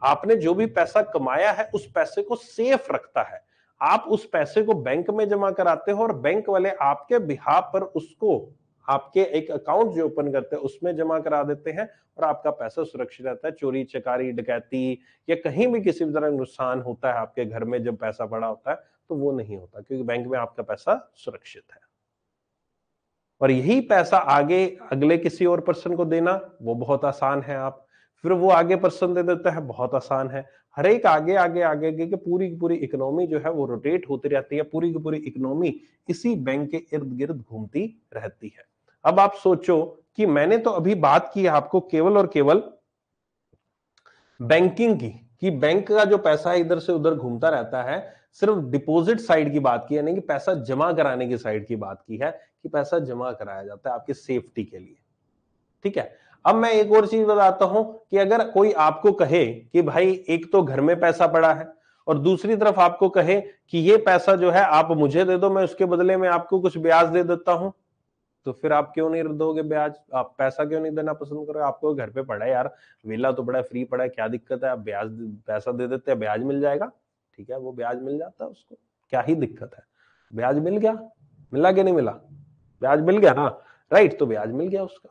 आपने जो भी पैसा कमाया है उस पैसे को सेफ रखता है। आप उस पैसे को बैंक में जमा कराते हो और बैंक वाले आपके बिहाफ पर उसको आपके एक अकाउंट जो ओपन करते हैं उसमें जमा करा देते हैं और आपका पैसा सुरक्षित रहता है। चोरी चकारी डकैती या कहीं भी किसी भी तरह का नुकसान होता है आपके घर में जब पैसा पड़ा होता है तो वो नहीं होता, क्योंकि बैंक में आपका पैसा सुरक्षित है। और यही पैसा आगे अगले किसी और पर्सन को देना वो बहुत आसान है। आप फिर वो आगे पर्सन दे देता है, बहुत आसान है। हर एक आगे आगे आगे की पूरी की पूरी इकोनॉमी जो है वो रोटेट होती रहती है। पूरी की पूरी इकोनॉमी इसी बैंक के इर्द गिर्द घूमती रहती है। अब आप सोचो कि मैंने तो अभी बात की आपको केवल और केवल बैंकिंग की, कि बैंक का जो पैसा इधर से उधर घूमता रहता है, सिर्फ डिपॉजिट साइड की बात की, यानी कि पैसा जमा कराने की साइड की बात की है कि पैसा जमा कराया जाता है आपकी सेफ्टी के लिए। ठीक है? अब मैं एक और चीज बताता हूं कि अगर कोई आपको कहे कि भाई एक तो घर में पैसा पड़ा है और दूसरी तरफ आपको कहे कि ये पैसा जो है आप मुझे दे दो, मैं उसके बदले में आपको कुछ ब्याज दे देता हूं, तो फिर आप क्यों नहीं दोगे ब्याज? आप पैसा क्यों नहीं देना पसंद करोगे? आपको घर पे पड़ा है यार, विला तो बड़ा फ्री पड़ा है, क्या दिक्कत है? आप ब्याज पैसा दे देते हैं, ब्याज मिल जाएगा। ठीक है, वो ब्याज मिल जाता है उसको, क्या ही दिक्कत है? ब्याज मिल गया, मिला कि नहीं मिला? ब्याज मिल गया ना, राइट? तो ब्याज मिल गया उसका।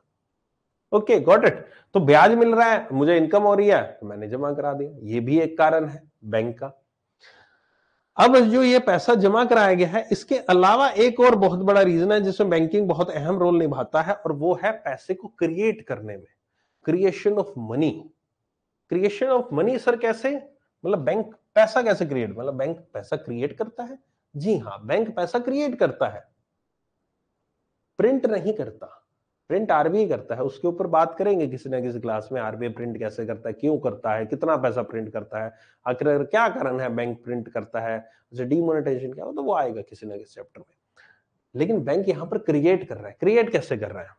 Okay, got it. तो ब्याज मिल रहा है, मुझे इनकम हो रही है, तो मैंने जमा करा दिया। ये भी एक कारण है बैंक का। अब जो ये पैसा जमा कराया गया है, इसके अलावा एक और बहुत बड़ा रीजन है जिसमें बैंकिंग बहुत अहम रोल निभाता है, और वो है पैसे को क्रिएट करने में। Creation of money. Creation of money sir कैसे? मतलब बैंक पैसा कैसे क्रिएट, मतलब बैंक पैसा क्रिएट करता है? जी हां, बैंक पैसा क्रिएट करता है, प्रिंट नहीं करता। प्रिंट आरबीआई करता है, उसके ऊपर बात करेंगे किसी ना किसी क्लास में, आरबीआई प्रिंट कैसे करता है, क्यों करता है, कितना पैसा प्रिंट करता है, आखिर क्या कारण है बैंक प्रिंट करता है, अच्छा डीमोनेटाइजेशन क्या हो, तो वो आएगा किसी ना किसी चैप्टर में। लेकिन बैंक यहां पर क्रिएट कर रहा है। क्रिएट कैसे कर रहा है?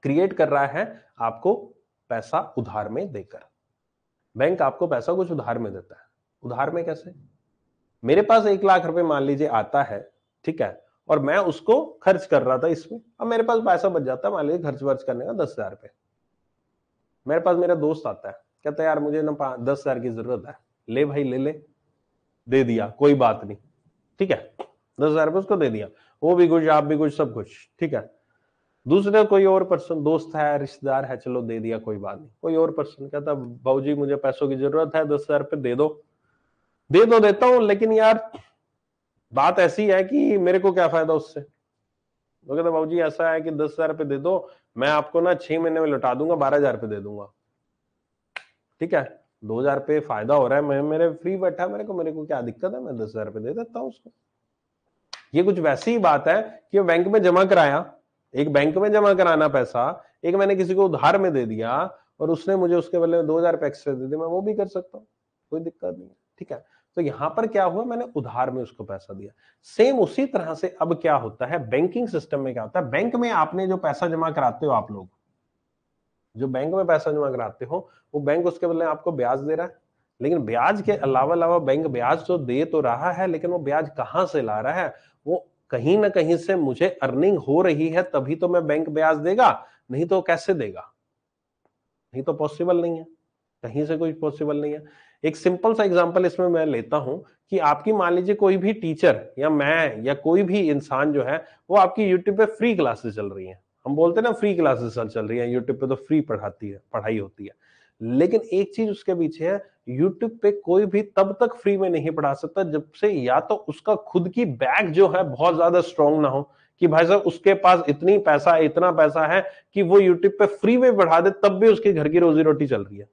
क्रिएट कर रहा है आपको पैसा उधार में देकर। बैंक आपको पैसा कुछ उधार में देता है। उधार में कैसे? मेरे पास 1 लाख रुपए मान लीजिए आता है, ठीक है, और मैं उसको खर्च कर रहा था इसमें। अब मेरे पास पैसा बच जाता है मान लीजिए खर्च वर्च करने का 10,000 रुपए। मेरे पास मेरा दोस्त आता है, कहता है यार मुझे ना 10,000 की जरूरत है, ले भाई ले ले, दे दिया, कोई बात नहीं। ठीक है, 10,000 रुपए उसको दे दिया, वो भी कुछ आप भी कुछ सब कुछ। ठीक है, दूसरा कोई और पर्सन, दोस्त है रिश्तेदार है, चलो दे दिया कोई बात नहीं। कोई और पर्सन कहता बाबूजी मुझे पैसों की जरूरत है, 10,000 रुपए दे दो। दे दो, देता हूं, लेकिन यार बात ऐसी है कि मेरे को क्या फायदा उससे। वो कहता बाबूजी ऐसा है कि 10,000 रुपए दे दो, मैं आपको ना 6 महीने में लौटा दूंगा, 12,000 रुपए दे दूंगा। ठीक है, 2,000 रुपए फायदा हो रहा है, मैं मेरे फ्री बैठा, मेरे को क्या दिक्कत है, मैं 10,000 रुपए दे देता हूं उसको। ये कुछ वैसी ही बात है कि बैंक में जमा कराया, एक बैंक में जमा कराना पैसा, एक मैंने किसी को उधार में दे दिया और उसने मुझे उसके बदले में 2,000 रुपए एक्स्ट्रा दे दिए, मैं वो भी कर सकता हूँ, कोई दिक्कत नहीं है। ठीक है, तो यहां पर क्या हुआ, मैंने उधार में उसको पैसा दिया। सेम उसी तरह से अब क्या होता है बैंकिंग सिस्टम में, क्या होता है बैंक में आपने जो पैसा जमा कराते हो, आप लोग जो बैंक में पैसा जमा कराते हो, वो बैंक उसके बदले आपको ब्याज दे रहा है। लेकिन ब्याज के अलावा अलावा बैंक ब्याज तो दे तो रहा है, लेकिन वो ब्याज कहां से ला रहा है? वो कहीं ना कहीं से मुझे अर्निंग हो रही है, तभी तो मैं बैंक ब्याज देगा, नहीं तो कैसे देगा? नहीं तो पॉसिबल नहीं है, कहीं से कोई पॉसिबल नहीं है। एक सिंपल सा एग्जांपल इसमें मैं लेता हूं कि आपकी मान लीजिए कोई भी टीचर या मैं या कोई भी इंसान जो है वो आपकी यूट्यूब पे फ्री क्लासेस चल रही हैं। हम बोलते हैं ना फ्री क्लासेस चल रही है यूट्यूब पे, तो फ्री पढ़ाती है, पढ़ाई होती है। लेकिन एक चीज उसके पीछे है, यूट्यूब पे कोई भी तब तक फ्री में नहीं पढ़ा सकता जब से या तो उसका खुद की बैग जो है बहुत ज्यादा स्ट्रांग ना हो, कि भाई साहब उसके पास इतनी पैसा है, इतना पैसा है कि वो यूट्यूब पे फ्री में पढ़ा दे, तब भी उसके घर की रोजी रोटी चल रही है।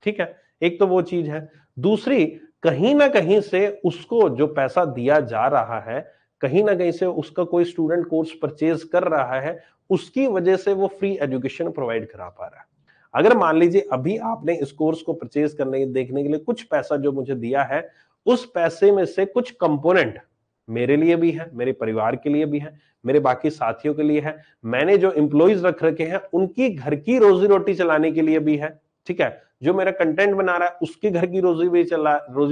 ठीक है, एक तो वो चीज है। दूसरी, कहीं ना कहीं से उसको जो पैसा दिया जा रहा है, कहीं ना कहीं से उसका कोई स्टूडेंट कोर्स परचेज कर रहा है, उसकी वजह से वो फ्री एजुकेशन प्रोवाइड करा पा रहा है। अगर मान लीजिए अभी आपने इस कोर्स को परचेज करने देखने के लिए कुछ पैसा जो मुझे दिया है, उस पैसे में से कुछ कंपोनेंट मेरे लिए भी है, मेरे परिवार के लिए भी है, मेरे बाकी साथियों के लिए है, मैंने जो एम्प्लॉइज रख रखे हैं उनकी घर की रोजी रोटी चलाने के लिए भी है। ठीक है, जो मेरा कंटेंट बना रहा है उसके घर की रोजी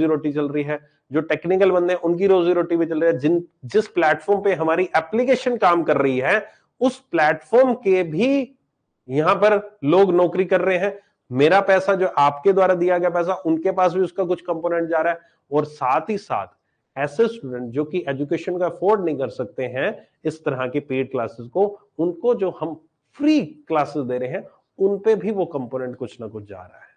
रोटी चल रही है, जो टेक्निकल बंदे हैं उनकी रोजी रोटी भी चल रही है, जिस प्लेटफॉर्म पे हमारी एप्लीकेशन काम कर रही है उस प्लेटफॉर्म के भी यहां पर लोग नौकरी कर रहे हैं, मेरा पैसा जो आपके द्वारा दिया गया पैसा उनके पास भी उसका कुछ कंपोनेंट जा रहा है। और साथ ही साथ ऐसे स्टूडेंट जो कि एजुकेशन का अफोर्ड नहीं कर सकते हैं इस तरह की पेड क्लासेस को, उनको जो हम फ्री क्लासेस दे रहे हैं उन पे भी वो कंपोनेंट कुछ ना कुछ जा रहा है।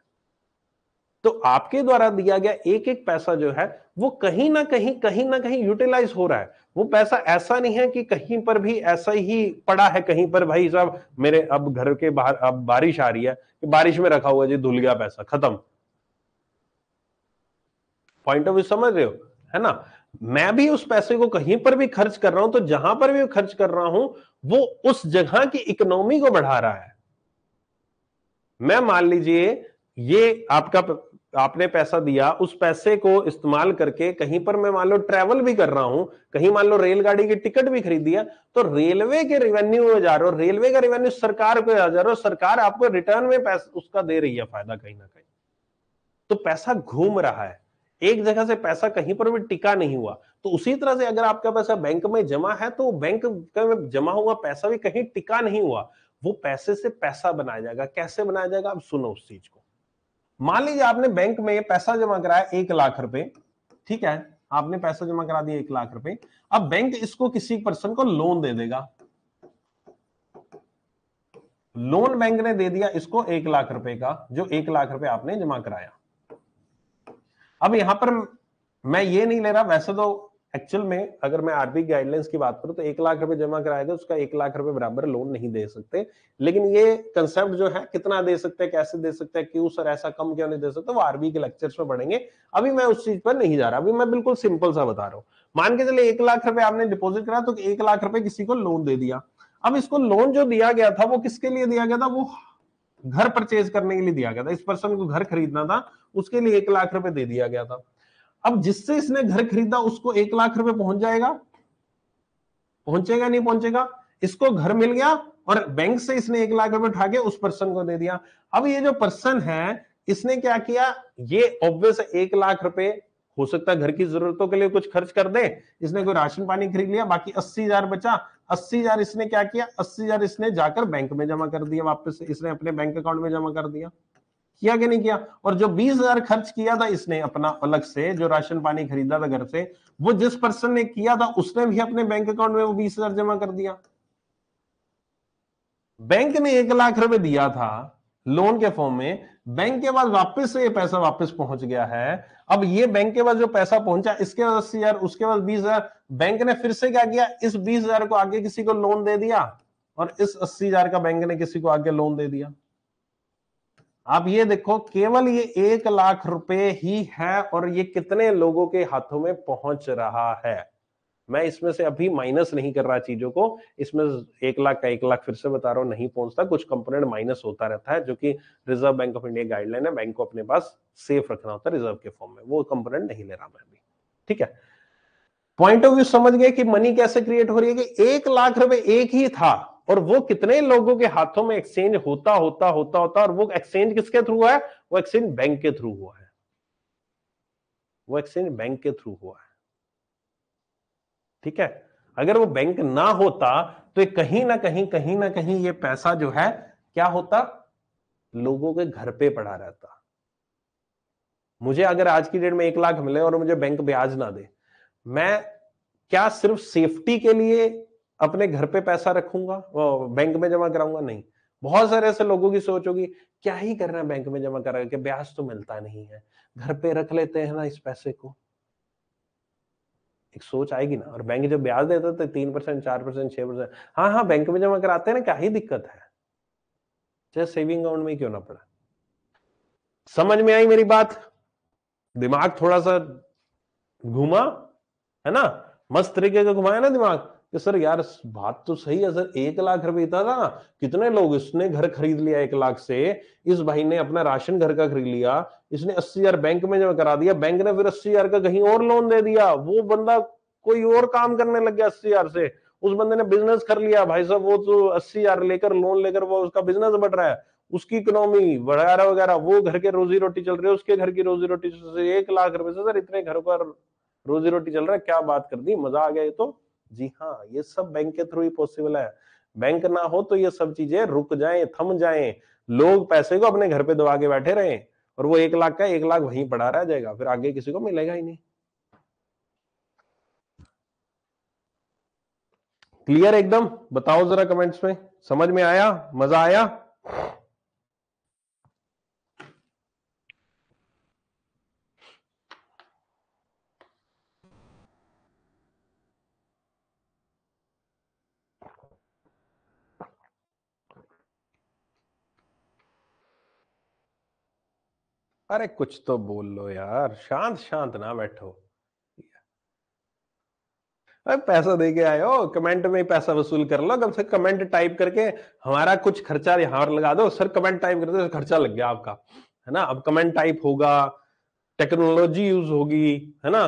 तो आपके द्वारा दिया गया एक एक पैसा जो है वो कहीं ना कहीं यूटिलाइज हो रहा है। वो पैसा ऐसा नहीं है कि कहीं पर भी ऐसा ही पड़ा है कहीं पर, भाई साहब मेरे अब घर के बाहर अब बारिश आ रही है, बारिश में रखा हुआ जी, धुल गया पैसा, खत्म। पॉइंट ऑफ व्यू समझ रहे हो, है ना? मैं भी उस पैसे को कहीं पर भी खर्च कर रहा हूं तो जहां पर भी खर्च कर रहा हूं वो उस जगह की इकोनॉमी को बढ़ा रहा है। मैं मान लीजिए ये आपने पैसा दिया, उस पैसे को इस्तेमाल करके कहीं पर मैं मान लो ट्रैवल भी कर रहा हूं, कहीं मान लो रेलगाड़ी की टिकट भी खरीद दिया, तो रेलवे के रेवेन्यू में जा रहे हो, रेलवे का रेवेन्यू सरकार को जा रहा हो, सरकार आपको रिटर्न में पैसा उसका दे रही है फायदा कहीं ना कहीं। तो पैसा घूम रहा है, एक जगह से पैसा कहीं पर भी टिका नहीं हुआ। तो उसी तरह से अगर आपका पैसा बैंक में जमा है तो बैंक में जमा हुआ पैसा भी कहीं टिका नहीं हुआ, वो पैसे से पैसा बनाया जाएगा। कैसे बनाया जाएगा, अब सुनो उस चीज को। मान लीजिए आपने बैंक में पैसा जमा कराया 1 लाख रुपए, ठीक है, आपने पैसा जमा करा दिया 1 लाख रुपए, अब बैंक इसको किसी पर्सन को लोन दे देगा। लोन बैंक ने दे दिया इसको 1 लाख रुपए का, जो 1 लाख रुपए आपने जमा कराया। अब यहां पर मैं ये नहीं ले रहा, वैसे तो एक्चुअल में अगर मैं आरबीआई गाइडलाइंस की बात करूं तो 1 लाख रुपए जमा कराएगा उसका 1 लाख रुपए बराबर लोन नहीं दे सकते। लेकिन ये कंसेप्ट जो है कितना दे सकते हैं, कैसे दे सकते हैं, क्यों सर ऐसा कम क्यों नहीं दे सकते, वो आरबीआई के लेक्चर्स में पढ़ेंगे। अभी मैं उस चीज पर नहीं जा रहा, अभी मैं बिल्कुल सिंपल सा बता रहा हूं। मान के चले 1 लाख रुपए आपने डिपॉजिट करा तो 1 लाख रुपए किसी को लोन दे दिया। अब इसको लोन जो दिया गया था वो किसके लिए दिया गया था, वो घर परचेज करने के लिए दिया गया था, इस पर्सन को घर खरीदना था, उसके लिए 1 लाख रुपए दे दिया गया था। अब जिससे इसने घर खरीदा उसको 1 लाख रुपए पहुंच जाएगा, पहुंचेगा नहीं पहुंचेगा? इसको घर मिल गया और बैंक से इसने 1 लाख रुपए उठा के उस पर्सन को दे दिया। अब ये जो पर्सन है इसने क्या किया, ये ऑब्वियस 1 लाख रुपए हो सकता है घर की जरूरतों के लिए कुछ खर्च कर दे, इसने कोई राशन पानी खरीद लिया, बाकी 80,000 बचा, 80,000 इसने क्या किया, 80,000 इसने जाकर बैंक में जमा कर दिया, वापस इसने अपने बैंक अकाउंट में जमा कर दिया। किया कि नहीं किया? और जो 20,000 खर्च किया था इसने अपना अलग से, जो राशन पानी खरीदा था घर से, वो जिस पर्सन ने किया था उसने भी अपने बैंक अकाउंट में वो 20,000 जमा कर दिया। बैंक ने 1 लाख रुपए दिया था लोन के फॉर्म में, बैंक के पास वापस से ये पैसा वापस पहुंच गया है। अब ये बैंक के पास जो पैसा पहुंचा, इसके बाद 80,000, उसके बाद 20,000, बैंक ने फिर से क्या किया, इस 20,000 को आगे किसी को लोन दे दिया और इस 80,000 का बैंक ने किसी को आगे लोन दे दिया। आप ये देखो, केवल ये 1 लाख रुपए ही है और ये कितने लोगों के हाथों में पहुंच रहा है। मैं इसमें से अभी माइनस नहीं कर रहा चीजों को, इसमें 1 लाख का 1 लाख फिर से बता रहा हूं नहीं पहुंचता, कुछ कंपोनेंट माइनस होता रहता है, जो कि reserve bank of India guideline है, बैंक को अपने पास सेफ रखना होता है रिजर्व के फॉर्म में, वो कंपोनेंट नहीं ले रहा मैं अभी। ठीक है, पॉइंट ऑफ व्यू समझ गए कि मनी कैसे क्रिएट हो रही है, कि 1 लाख रुपए एक ही था और वो कितने लोगों के हाथों में एक्सचेंज होता होता होता होता, और वो एक्सचेंज किसके थ्रू है, वो एक्सचेंज बैंक के थ्रू हुआ है, वो एक्सचेंज बैंक के थ्रू हुआ है। ठीक है, अगर वो बैंक ना होता तो कहीं ना कहीं ये पैसा जो है क्या होता, लोगों के घर पे पड़ा रहता। मुझे अगर आज की डेट में 1 लाख मिले और मुझे बैंक ब्याज ना दे, मैं क्या सिर्फ सेफ्टी के लिए अपने घर पे पैसा रखूंगा, बैंक में जमा कराऊंगा? नहीं, बहुत सारे ऐसे लोगों की सोच होगी, क्या ही करना है बैंक में जमा करा के, ब्याज तो मिलता नहीं है, घर पे रख लेते हैं ना इस पैसे को। एक सोच आएगी ना। और बैंक जब ब्याज देता है 3%, 4%, 6%, हाँ हाँ बैंक में जमा कराते हैं ना, क्या ही दिक्कत है, चाहे सेविंग अकाउंट में क्यों ना पड़ा। समझ में आई मेरी बात? दिमाग थोड़ा सा घुमा, है ना? मस्त तरीके का घुमाया ना दिमाग कि सर यार बात तो सही है सर, 1 लाख रुपए था ना, कितने लोग, इसने घर खरीद लिया 1 लाख से, इस भाई ने अपना राशन घर का खरीद लिया, इसने 80,000 बैंक में जमा करा दिया, बैंक ने फिर 80,000 का कहीं और लोन दे दिया, वो बंदा कोई और काम करने लग गया 80,000 से, उस बंदे ने बिजनेस कर लिया भाई साहब, वो तो 80,000 लेकर लोन लेकर वो उसका बिजनेस बढ़ रहा है, उसकी इकोनॉमी वगैरह वगैरह, वो घर के रोजी रोटी चल रही है, उसके घर की रोजी रोटी से 1 लाख रुपए से सर इतने घर पर रोजी रोटी चल रहा है, क्या बात कर दी, मजा आ गया ये तो। जी हाँ, ये सब बैंक के थ्रू ही पॉसिबल है। बैंक ना हो तो ये सब चीजें रुक जाएं, थम जाएं, लोग पैसे को अपने घर पे दबा के बैठे रहें, और वो 1 लाख का 1 लाख वहीं पड़ा रह जाएगा, फिर आगे किसी को मिलेगा ही नहीं। क्लियर एकदम? बताओ जरा कमेंट्स में, समझ में आया, मजा आया? अरे कुछ तो बोल लो यार, शांत शांत ना बैठो। अरे पैसा दे के आए हो, कमेंट में ही पैसा वसूल कर लो, कम से कमेंट टाइप करके हमारा कुछ खर्चा यहाँ लगा दो, सर कमेंट टाइप करते तो खर्चा लग गया आपका, है ना? अब कमेंट टाइप होगा, टेक्नोलॉजी यूज होगी, है ना,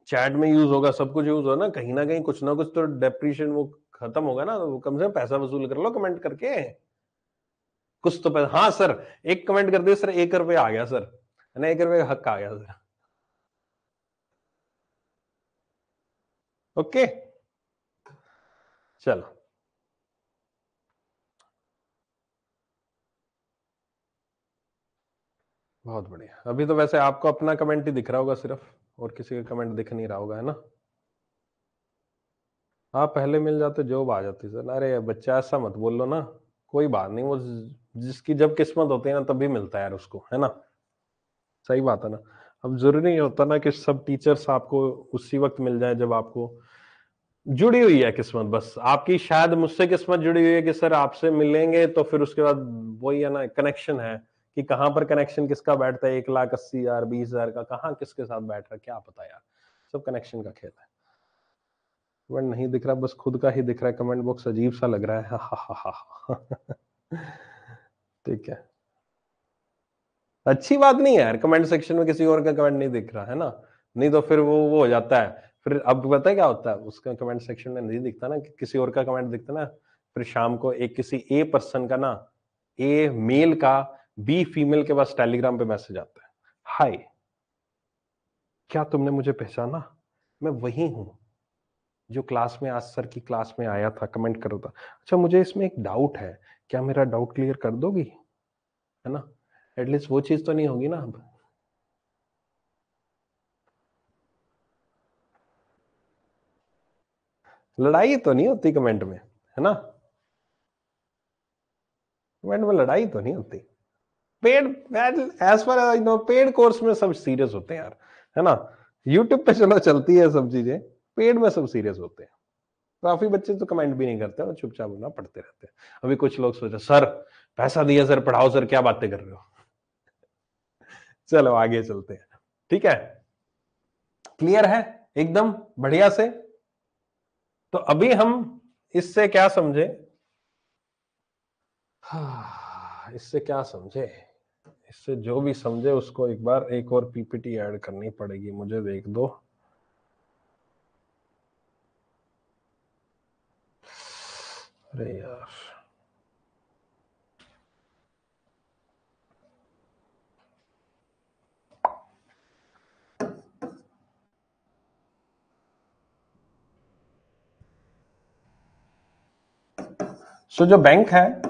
चैट में यूज होगा, सब कुछ यूज होगा ना कहीं कुछ ना कुछ तो डेप्रीशिएशन वो खत्म होगा ना, तो कम से कम पैसा वसूल कर लो कमेंट करके, कुछ तो पैसा। हाँ सर, एक कमेंट कर दिया सर, 1 रुपये आ गया सर, है ना, 1 रुपये का हक आ गया सर। ओके, चलो बहुत बढ़िया। अभी तो वैसे आपको अपना कमेंट ही दिख रहा होगा सिर्फ, और किसी का कमेंट दिख नहीं रहा होगा, है ना? हाँ पहले मिल जाते जॉब आ जाती सर। अरे बच्चा ऐसा मत बोल लो ना, कोई बात नहीं, वो जिसकी जब किस्मत होती है ना तभी मिलता है यार उसको, है ना? सही बात है ना। अब जरूरी नहीं होता ना कि सब टीचर्स आपको उसी वक्त मिल जाए जब आपको जुड़ी हुई है किस्मत, बस आपकी शायद मुझसे किस्मत जुड़ी हुई है कि सर आपसे मिलेंगे, तो फिर उसके बाद वही है ना, कनेक्शन है कि कहाँ पर कनेक्शन किसका बैठता है, 1,80,000 20,000 का कहाँ किसके साथ बैठ रहा है, क्या पता यार, सब कनेक्शन का खेल है। कमेंट नहीं दिख रहा, बस खुद का ही दिख रहा है, कमेंट बॉक्स अजीब सा लग रहा है, हा हा हा हा। ठीक है, अच्छी बात नहीं है यार, कमेंट सेक्शन में किसी और का कमेंट नहीं दिख रहा है ना, नहीं तो फिर वो हो जाता है, फिर अब पता है क्या होता है, उसका कमेंट सेक्शन में नहीं दिखता ना, कि किसी और का कमेंट दिखता ना, फिर शाम को एक किसी ए पर्सन का ना, ए मेल का बी फीमेल के पास टेलीग्राम पे मैसेज आता है, हाय क्या तुमने मुझे पहचाना, मैं वही हूं जो क्लास में आज सर की क्लास में आया था, कमेंट कर रहा था, अच्छा मुझे इसमें एक डाउट है, क्या मेरा डाउट क्लियर कर दोगी, है ना? एटलीस्ट वो चीज तो नहीं होगी ना अब। लड़ाई तो नहीं होती कमेंट में, है ना? कमेंट में लड़ाई तो नहीं होती। Paid, as far I know paid course में सब सीरियस होते हैं यार, है ना? यूट्यूब पे चलो चलती है सब चीजें, पेड में सब सीरियस होते हैं। काफी बच्चे तो कमेंट भी नहीं करते और चुपचाप अपना पढ़ते रहते हैं। अभी कुछ लोग सोच रहे सर पैसा दिया सर पढ़ाओ सर, क्या बातें कर रहे हो। चलो आगे चलते हैं, ठीक है? क्लियर है एकदम बढ़िया से? तो अभी हम इससे क्या समझे, हाँ, इससे क्या समझे, इससे जो भी समझे उसको एक बार एक और पीपीटी ऐड करनी पड़ेगी, मुझे देख दो। अरे यार, सो जो बैंक है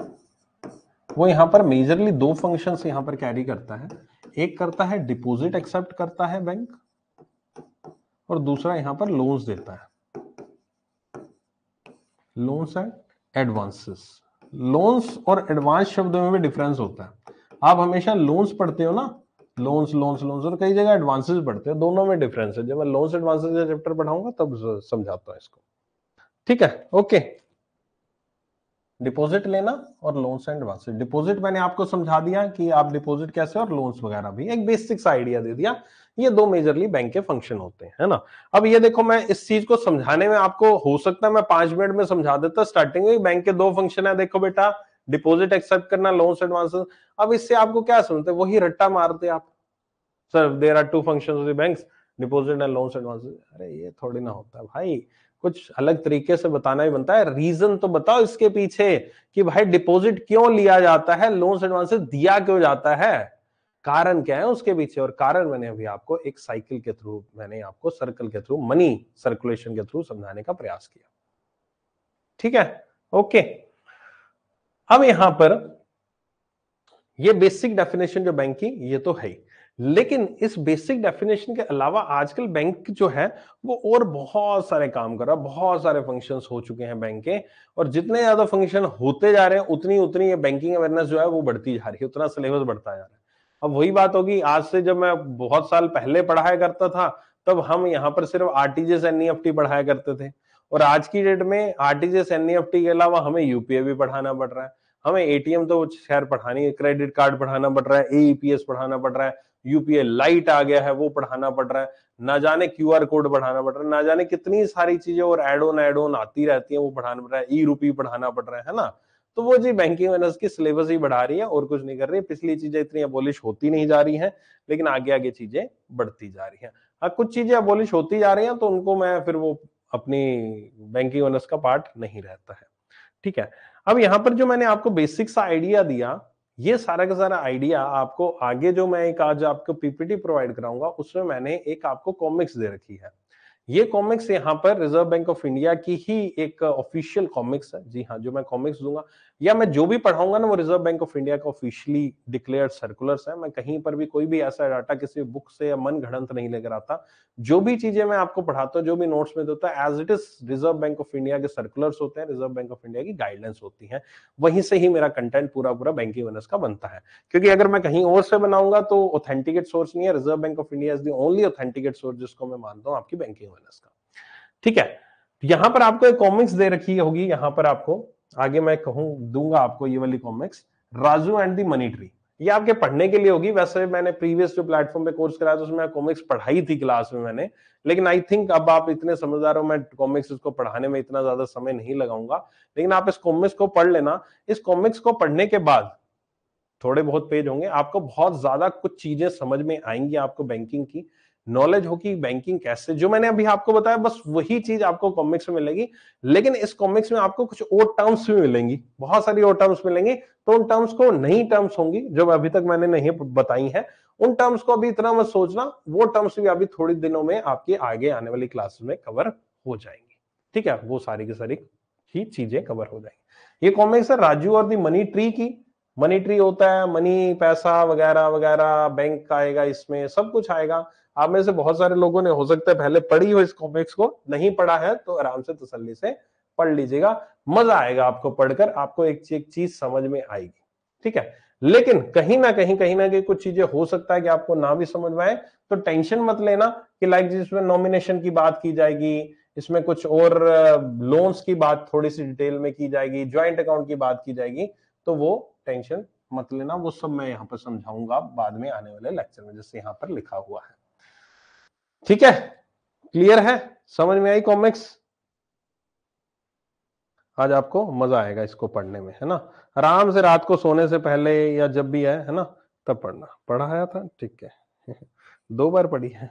वो यहां पर मेजरली दो फंक्शंस यहां पर कैरी करता है, एक करता है डिपॉजिट एक्सेप्ट करता है बैंक, और दूसरा यहां पर लोन्स देता है, लोन्स एंड एडवांसेस। लोन्स और एडवांस शब्दों में भी डिफरेंस होता है। आप हमेशा लोन्स पढ़ते हो ना, लोन्स लोन्स लोन्स, और कई जगह एडवांसेस पढ़ते हो, दोनों में डिफरेंस है। जब मैं लोन्स एडवांसेस का चैप्टर पढ़ाऊंगा तब समझाता हूं इसको, ठीक है। ओके, डिपॉजिट लेना और लोन्स एंड एडवांसेस। डिपॉजिट मैंने आपको समझा दिया कि आप डिपॉजिट कैसे, और लोन्स वगैरह भी एक बेसिक सा आइडिया दे दिया। ये दो मेजरली बैंक के फंक्शन होते हैं, है ना। अब ये देखो, मैं इस चीज को समझाने में आपको हो सकता है मैं 5 मिनट में समझा देता स्टार्टिंग में। बैंक के दो फंक्शन है, देखो बेटा, डिपॉजिट एक्सेप्ट करना, लोन्स एडवांसेस। अब इससे आपको क्या समझते, वही रट्टा मारते आप, sir there are two functions of the banks, deposit and loans advances. अरे ये थोड़ी ना होता है भाई, कुछ अलग तरीके से बताना ही बनता है। रीजन तो बताओ इसके पीछे कि भाई डिपॉजिट क्यों लिया जाता है, लोन्स एडवांसेस दिया क्यों जाता है, कारण क्या है उसके पीछे। और कारण मैंने अभी आपको एक साइकिल के थ्रू, मैंने आपको सर्कल के थ्रू, मनी सर्कुलेशन के थ्रू समझाने का प्रयास किया, ठीक है। ओके, अब यहां पर ये बेसिक डेफिनेशन जो बैंक की, ये तो है ही, लेकिन इस बेसिक डेफिनेशन के अलावा आजकल बैंक जो है वो और बहुत सारे काम कर रहा है, बहुत सारे फंक्शंस हो चुके हैं बैंक के। और जितने ज्यादा फंक्शन होते जा रहे हैं उतनी उतनी ये बैंकिंग अवेयरनेस जो है वो बढ़ती जा रही है, उतना सिलेबस बढ़ता जा रहा है। अब वही बात होगी, आज से जब मैं बहुत साल पहले पढ़ाया करता था तब हम यहाँ पर सिर्फ आरटीजीएस एनईएफटी पढ़ाया करते थे, और आज की डेट में आरटीजीएस एनईएफटी के अलावा हमें यूपीआई भी पढ़ाना पड़ रहा है, हमें एटीएम तो खैर पढ़ानी है, क्रेडिट कार्ड पढ़ाना पड़ रहा है, एईपीएस पढ़ाना पड़ रहा है, यूपीआई लाइट आ गया है वो पढ़ाना पड़ रहा है, ना जाने क्यूआर कोड पढ़ाना पड़ रहा है, ना जाने कितनी सारी चीजें और एड ऑन आती रहती है वो पढ़ाना पड़ रहा है, ई रूपी पढ़ाना पड़ रहा है ना। तो वो जी बैंकिंग अवेयरनेस की सिलेबस ही बढ़ा रही है और कुछ नहीं कर रही है। पिछली चीजें इतनी अबॉलिश होती नहीं जा रही हैं, लेकिन आगे आगे चीजें बढ़ती जा रही हैं। हाँ, कुछ चीजें अबॉलिश होती जा रही हैं तो उनको मैं फिर वो अपनी बैंकिंग अवेयरनेस का पार्ट नहीं रहता है, ठीक है। अब यहां पर जो मैंने आपको बेसिक सा आइडिया दिया, ये सारा का सारा आइडिया आपको आगे जो मैं एक आज आपको पीपीटी प्रोवाइड कराऊंगा उसमें मैंने एक आपको कॉमिक्स दे रखी है। ये कॉमिक्स यहाँ पर रिजर्व बैंक ऑफ इंडिया की ही एक ऑफिशियल कॉमिक्स है। जी हाँ, जो मैं कॉमिक्स दूंगा या मैं जो भी पढ़ाऊंगा ना वो रिजर्व बैंक ऑफ इंडिया का ऑफिशियली डिक्लेयर्ड सर्कुलर्स है। मैं कहीं पर भी कोई भी ऐसा डाटा किसी बुक से या मन घड़ंत नहीं लेकर आता। जो भी चीजें मैं आपको पढ़ाता हूँ, जो भी नोट्स में देता है, as it is reserve bank of India के सर्कुलर्स होते हैं, रिजर्व बैंक ऑफ इंडिया की गाइडलाइंस होती है, वहीं से ही मेरा कंटेंट पूरा पूरा बैंकिंग अवेयरनेस का बनता है। क्योंकि अगर मैं कहीं और से बनाऊंगा तो ऑथेंटिकेट सोर्स नहीं है। Reserve bank of India is the only authenticate source जिसको मैं मानता हूं आपकी बैंकिंग अवेयरनेस का, ठीक है। यहां पर आपको एक कॉमिक्स दे रखी होगी, यहां पर आपको आगे मैं कहूं दूंगा आपको ये वाली comics, Raju and the money tree. ये आपके पढ़ने के लिए होगी। वैसे मैंने प्रीवियस जो प्लेटफॉर्म पे कोर्स कराया था उसमें कॉमिक्स पढ़ाई थी क्लास में मैंने, लेकिन आई थिंक अब आप इतने समझदार हो, मैं कॉमिक्स को पढ़ाने में इतना ज्यादा समय नहीं लगाऊंगा। लेकिन आप इस कॉमिक्स को पढ़ लेना। इस कॉमिक्स को पढ़ने के बाद थोड़े बहुत पेज होंगे, आपको बहुत ज्यादा कुछ चीजें समझ में आएंगी, आपको बैंकिंग की नॉलेज होगी, बैंकिंग कैसे, जो मैंने अभी आपको बताया बस वही चीज आपको कॉमिक्स में मिलेगी। लेकिन इस कॉमिक्स में आपको कुछ और टर्म्स भी मिलेंगी, बहुत सारी और टर्म्स मिलेंगी। तो उन टर्म्स को, नई टर्म्स होंगी जो अभी तक मैंने नहीं बताई है, उन टर्म्स को अभी इतना मत सोचना, वो टर्म्स भी अभी थोड़ी दिनों में आपकी आगे आने वाली क्लासेस में कवर हो जाएंगी, ठीक है। वो सारी की सारी ही चीजें कवर हो जाएंगी। ये कॉमिक्स है राजू और दी मनी ट्री की। मनी ट्री होता है, मनी, पैसा वगैरह वगैरह, बैंक आएगा, इसमें सब कुछ आएगा। आप में से बहुत सारे लोगों ने हो सकता है पहले पढ़ी हो इस कॉमिक्स को, नहीं पढ़ा है तो आराम से तसल्ली से पढ़ लीजिएगा, मजा आएगा आपको पढ़कर, आपको एक चीज समझ में आएगी, ठीक है। लेकिन कहीं ना कहीं कुछ चीजें हो सकता है कि आपको ना भी समझ में आए, तो टेंशन मत लेना कि लाइक जिसमें नॉमिनेशन की बात की जाएगी, इसमें कुछ और लोन्स की बात थोड़ी सी डिटेल में की जाएगी, ज्वाइंट अकाउंट की बात की जाएगी, तो वो टेंशन मत लेना, वो सब मैं यहाँ पर समझाऊंगा बाद में आने वाले लेक्चर में, जैसे यहाँ पर लिखा हुआ है, ठीक है। क्लियर है, समझ में आई कॉमिक्स? आज आपको मजा आएगा इसको पढ़ने में, है ना। आराम से रात को सोने से पहले या जब भी है ना, तब पढ़ना। पढ़ाया था, ठीक है। 2 बार पढ़ी है।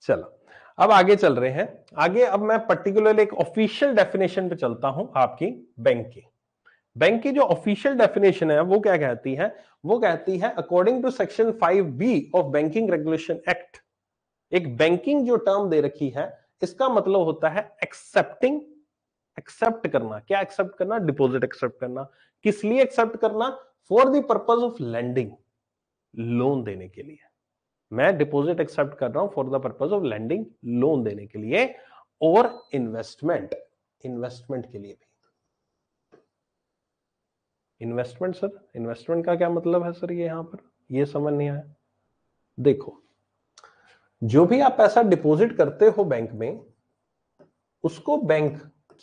चलो, अब आगे चल रहे हैं। आगे अब मैं पर्टिकुलरली एक ऑफिशियल डेफिनेशन पे चलता हूं आपकी बैंक की। बैंक की जो ऑफिशियल डेफिनेशन है वो क्या कहती है, वो कहती है according to section 5B of banking regulation act, एक बैंकिंग जो टर्म दे रखी है, इसका मतलब होता है एक्सेप्टिंग, एक्सेप्ट करना। क्या एक्सेप्ट करना? डिपॉजिट एक्सेप्ट करना। किस लिए एक्सेप्ट करना? For the purpose of lending, loan देने के लिए। मैं डिपॉजिट एक्सेप्ट कर रहा हूं for the purpose of lending, loan देने के लिए, और इन्वेस्टमेंट, इन्वेस्टमेंट के लिए भी। इन्वेस्टमेंट सर, इन्वेस्टमेंट का क्या मतलब है सर? ये यहां पर ये समझ नहीं आया। देखो, जो भी आप पैसा डिपॉजिट करते हो बैंक में, उसको बैंक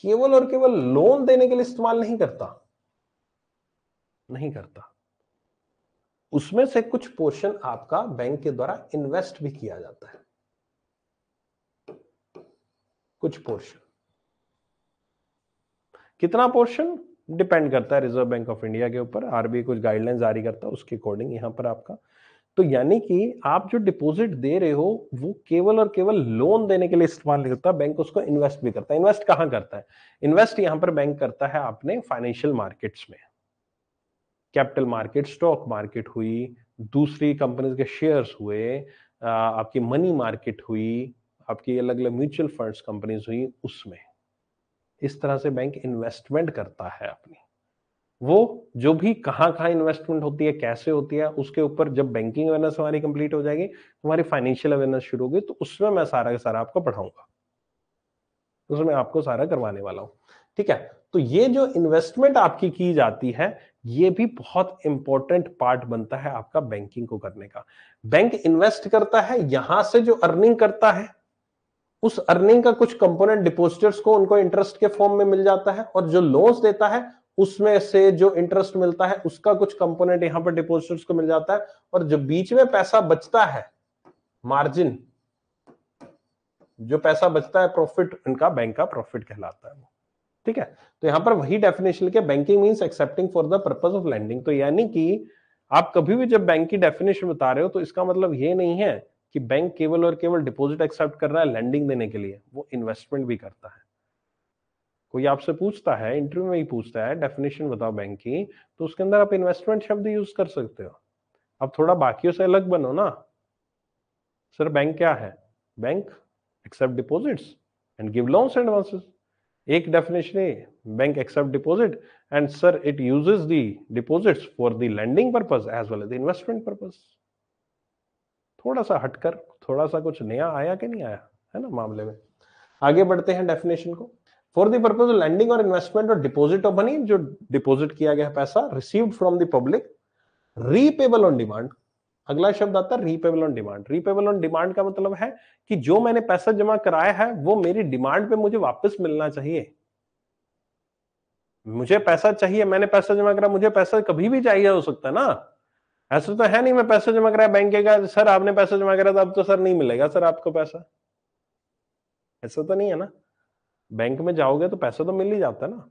केवल और केवल लोन देने के लिए इस्तेमाल नहीं करता, नहीं करता। उसमें से कुछ पोर्शन आपका बैंक के द्वारा इन्वेस्ट भी किया जाता है, कुछ पोर्शन। कितना पोर्शन डिपेंड करता है रिजर्व बैंक ऑफ इंडिया के ऊपर, आरबीआई कुछ गाइडलाइन जारी करता है उसके अकॉर्डिंग यहां पर आपका। तो यानी कि आप जो डिपॉजिट दे रहे हो वो केवल और केवल लोन देने के लिए इस्तेमाल नहीं करता, बैंक उसको इन्वेस्ट भी करता है। इन्वेस्ट कहां करता है? इन्वेस्ट यहां पर बैंक करता है अपने फाइनेंशियल मार्केट्स में। कैपिटल मार्केट, स्टॉक मार्केट हुई, दूसरी कंपनीज के शेयर्स हुए, आपकी मनी मार्केट हुई, आपकी अलग अलग म्यूचुअल फंड्स कंपनीज हुई, उसमें इस तरह से बैंक इन्वेस्टमेंट करता है अपनी। वो जो भी कहां कहां इन्वेस्टमेंट होती है, कैसे होती है, उसके ऊपर जब बैंकिंग अवेयरनेस हमारी कंप्लीट हो जाएगी, हमारी फाइनेंशियल अवेयरनेस शुरू होगी, तो उसमें मैं सारा का सारा आपको पढ़ाऊंगा, उसमें आपको सारा करवाने वाला हूं। ठीक है, तो ये जो इन्वेस्टमेंट आपकी की जाती है, ये भी बहुत इंपॉर्टेंट पार्ट बनता है आपका बैंकिंग को करने का। बैंक इन्वेस्ट करता है, यहां से जो अर्निंग करता है, उस अर्निंग का कुछ कंपोनेंट डिपॉजिटर्स को उनको इंटरेस्ट के फॉर्म में मिल जाता है, और जो लोन्स देता है उसमें से जो इंटरेस्ट मिलता है उसका कुछ कंपोनेंट यहां पर डिपॉजिटर्स को मिल जाता है, और जो बीच में पैसा बचता है, मार्जिन, जो पैसा बचता है, प्रॉफिट, इनका बैंक का प्रॉफिट कहलाता है वो। ठीक है, तो यहां पर वही डेफिनेशन के banking means accepting for the purpose of lending. तो यानी कि आप कभी भी जब बैंक की डेफिनेशन बता रहे हो तो इसका मतलब ये नहीं है कि बैंक केवल और केवल डिपॉजिट एक्सेप्ट कर रहा है लैंडिंग देने के लिए, वो इन्वेस्टमेंट भी करता है। कोई आपसे पूछता है, इंटरव्यू में ही पूछता है डेफिनेशन बताओ बैंक की, तो उसके अंदर आप इन्वेस्टमेंट शब्द यूज कर सकते हो। अब थोड़ा बाकियों से अलग बनो ना। सर बैंक क्या है? Bank accept deposits and give loans and advances. एक डेफिनेशन है bank accept deposit and sir it uses the deposits for the lending purpose as well as the investment purpose. थोड़ा सा हटकर, थोड़ा सा कुछ नया आया कि नहीं आया, है ना मामले में। आगे बढ़ते हैं डेफिनेशन को। For the purpose of lending और इन्वेस्टमेंट और डिपॉजिट ऑफ मनी, जो डिपॉजिट किया गया पैसा received from the public, repayable on demand. अगला शब्द आता है repayable on demand. Repayable on demand का मतलब है कि जो मैंने पैसा जमा कराया है वो मेरी डिमांड पे मुझे वापस मिलना चाहिए। मुझे पैसा चाहिए, मैंने पैसा जमा करा, मुझे पैसा कभी भी चाहिए हो सकता है ना। ऐसा तो है नहीं मैं पैसा जमा कराया बैंक का, सर आपने पैसा जमा करा था अब तो सर नहीं मिलेगा सर आपको पैसा, ऐसा तो नहीं है ना। बैंक में जाओगे तो पैसा तो मिल ही जाता है ना।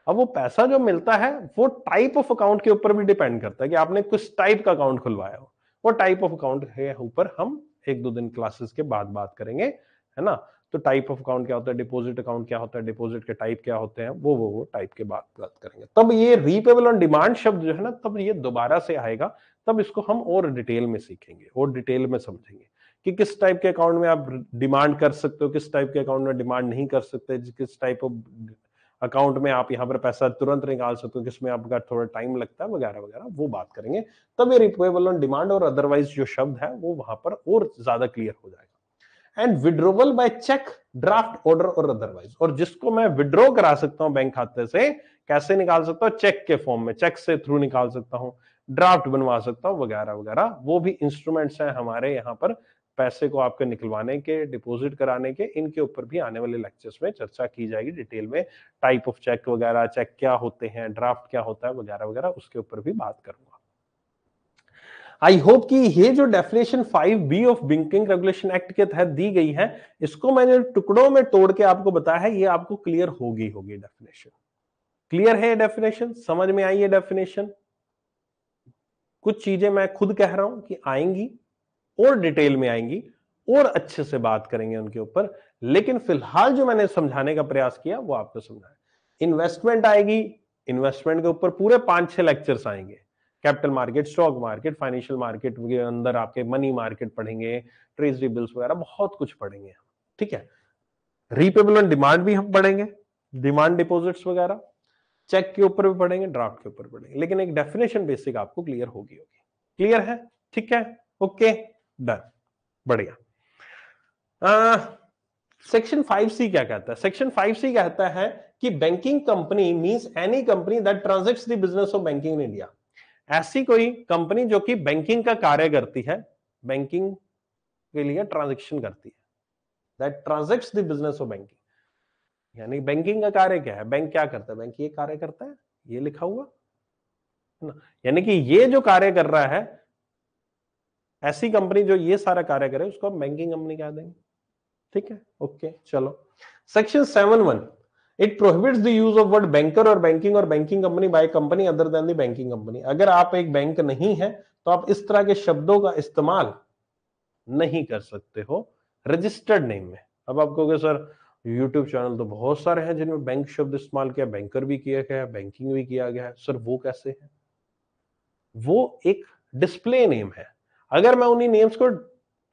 अब वो पैसा जो मिलता है वो टाइप ऑफ अकाउंट के ऊपर भी डिपेंड करता है कि आपने किस टाइप का अकाउंट खुलवाया हो। वो टाइप ऑफ अकाउंट के ऊपर हम एक दो दिन क्लासेस के बाद बात करेंगे, है ना। तो टाइप ऑफ अकाउंट क्या होता है, डिपॉजिट अकाउंट क्या होता है, डिपॉजिट के टाइप क्या होते हैं, वो टाइप के बात करेंगे। तब ये रीपेबल ऑन डिमांड शब्द जो है ना, तब ये दोबारा से आएगा, तब इसको हम और डिटेल में सीखेंगे और डिटेल में समझेंगे कि किस टाइप के अकाउंट में आप डिमांड कर सकते हो, किस टाइप के अकाउंट में डिमांड नहीं कर सकते, किस टाइप ऑफ अकाउंट में आप यहाँ पर पैसा तुरंत निकाल सकते हो, किसमें आपका थोड़ा टाइम लगता है, वगैरह वगैरह, वो बात करेंगे। तब ये रिपेबल ऑन डिमांड और अदरवाइज जो शब्द है वो वहां पर और ज्यादा क्लियर हो जाएगा। And withdrawal by cheque, draft, order और अदरवाइज, और जिसको मैं विड्रॉ करा सकता हूं बैंक खाते से, कैसे निकाल सकता हूं, चेक के फॉर्म में, चेक से थ्रू निकाल सकता हूं, ड्राफ्ट बनवा सकता हूं, वगैरह वगैरह, वो भी इंस्ट्रूमेंट्स हैं हमारे यहाँ पर पैसे को आपके निकलवाने के, डिपॉजिट कराने के। इनके ऊपर भी आने वाले लेक्चर्स में चर्चा की जाएगी डिटेल में। टाइप ऑफ चेक वगैरह, चेक क्या होते हैं, ड्राफ्ट क्या होता है, वगैरह वगैरह, उसके ऊपर भी बात करूंगा। आई होप कि ये जो definition 5B of banking regulation act के तहत दी गई है, इसको मैंने टुकड़ों में तोड़ के आपको बताया है, ये आपको क्लियर होगी डेफिनेशन। क्लियर है ये डेफिनेशन? समझ में आई ये डेफिनेशन? कुछ चीजें मैं खुद कह रहा हूं कि आएंगी और डिटेल में आएंगी और अच्छे से बात करेंगे उनके ऊपर, लेकिन फिलहाल जो मैंने समझाने का प्रयास किया वो आपको समझाया। इन्वेस्टमेंट आएगी, इन्वेस्टमेंट के ऊपर पूरे 5-6 लेक्चर्स आएंगे। Capital market, stock market, financial market के अंदर आपके मनी मार्केट पढ़ेंगे, ट्रेजरी बिल्स वगैरह, बहुत कुछ पढ़ेंगे। ठीक है, रीपेबल ऑन डिमांड भी हम पढ़ेंगे, डिमांड डिपॉजिट्स वगैरह, चेक के ऊपर भी पढ़ेंगे, ड्राफ्ट के ऊपर पढ़ेंगे, लेकिन एक डेफिनेशन बेसिक आपको क्लियर होगी। क्लियर है? ठीक है, ओके, डन, बढ़िया। सेक्शन 5C क्या कहता है? सेक्शन 5C कहता है कि banking company means any company that transacts the business of banking in India. ऐसी कोई कंपनी जो कि बैंकिंग का कार्य करती है, बैंकिंग के लिए ट्रांजैक्शन करती है, that transacts the business of banking. यानी बैंकिंग का कार्य क्या है? बैंक क्या करता है? बैंक ये कार्य करता है, ये लिखा हुआ है ना। यानी कि ये जो कार्य कर रहा है, ऐसी कंपनी जो ये सारा कार्य करे उसको हम बैंकिंग कंपनी कह देंगे। ठीक है, ओके चलो। Section 7(1) it prohibits the use of word banker और banking company by company other than the banking company. अगर आप एक बैंक नहीं है तो आप इस तरह के शब्दों का इस्तेमाल नहीं कर सकते हो रजिस्टर्ड नेम में। अब आप कहोगे सर यूट्यूब चैनल तो बहुत सारे हैं जिनमें बैंक शब्द इस्तेमाल किया, बैंकर भी किया गया है, बैंकिंग भी किया गया है, सर वो कैसे है? वो एक डिस्प्ले नेम है। अगर मैं उन्हीं नेम्स को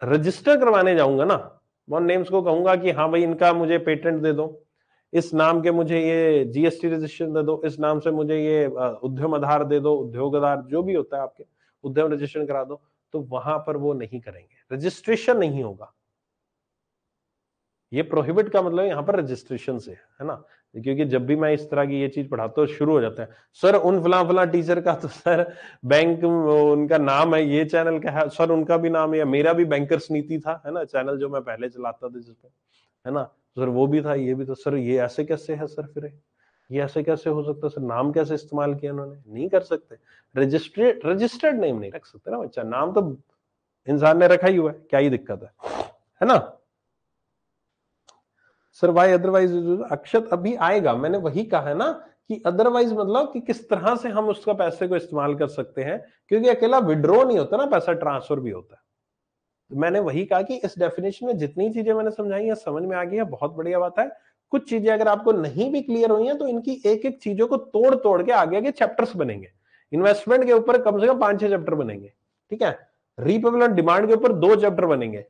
रजिस्टर करवाने जाऊंगा ना, मैं उन नेम्स को कहूंगा कि हाँ भाई इनका मुझे पेटेंट दे दो, इस नाम के मुझे ये जीएसटी रजिस्ट्रेशन दे दो, इस नाम से मुझे ये उद्यम आधार दे दो, उद्योग आधार जो भी होता है आपके, उद्यम रजिस्ट्रेशन करा दो, तो वहां पर वो नहीं करेंगे, रजिस्ट्रेशन नहीं होगा। ये प्रोहिबिट का मतलब यहाँ पर रजिस्ट्रेशन से है ना। क्योंकि जब भी मैं इस तरह की ये चीज पढ़ाता हूँ शुरू हो जाता है, सर उन फला टीचर का तो सर बैंक उनका नाम है, ये चैनल का है, सर उनका भी नाम है, मेरा भी बैंकर्स नीति था, है ना, चैनल जो मैं पहले चलाता था जिसपे, है ना, सर वो भी था, ये भी था, सर ये ऐसे कैसे है सर, फिर ये ऐसे कैसे हो सकता है सर, नाम कैसे इस्तेमाल किया उन्होंने? नहीं कर सकते, रजिस्टर्ड नेम नहीं रख सकते ना बच्चा, नाम तो इंसान ने रखा ही हुआ है, क्या ही दिक्कत है ना। सर वाई अदरवाइज, अक्षत अभी आएगा, मैंने वही कहा है ना कि अदरवाइज मतलब कि किस तरह से हम उसका पैसे को इस्तेमाल कर सकते हैं, क्योंकि अकेला विड्रॉ नहीं होता ना, पैसा ट्रांसफर भी होता है। तो मैंने वही कहा कि इस डेफिनेशन में जितनी चीजें मैंने समझाई है समझ में आ गई है, बहुत बढ़िया बात है। कुछ चीजें अगर आपको नहीं भी क्लियर हुई हैं तो इनकी एक एक चीजों को तोड़ तोड़ के आगे आगे चैप्टर्स बनेंगे। इन्वेस्टमेंट के ऊपर कम से कम 5-6 चैप्टर बनेंगे, ठीक है। रीपेबल डिमांड के ऊपर 2 चैप्टर बनेंगे,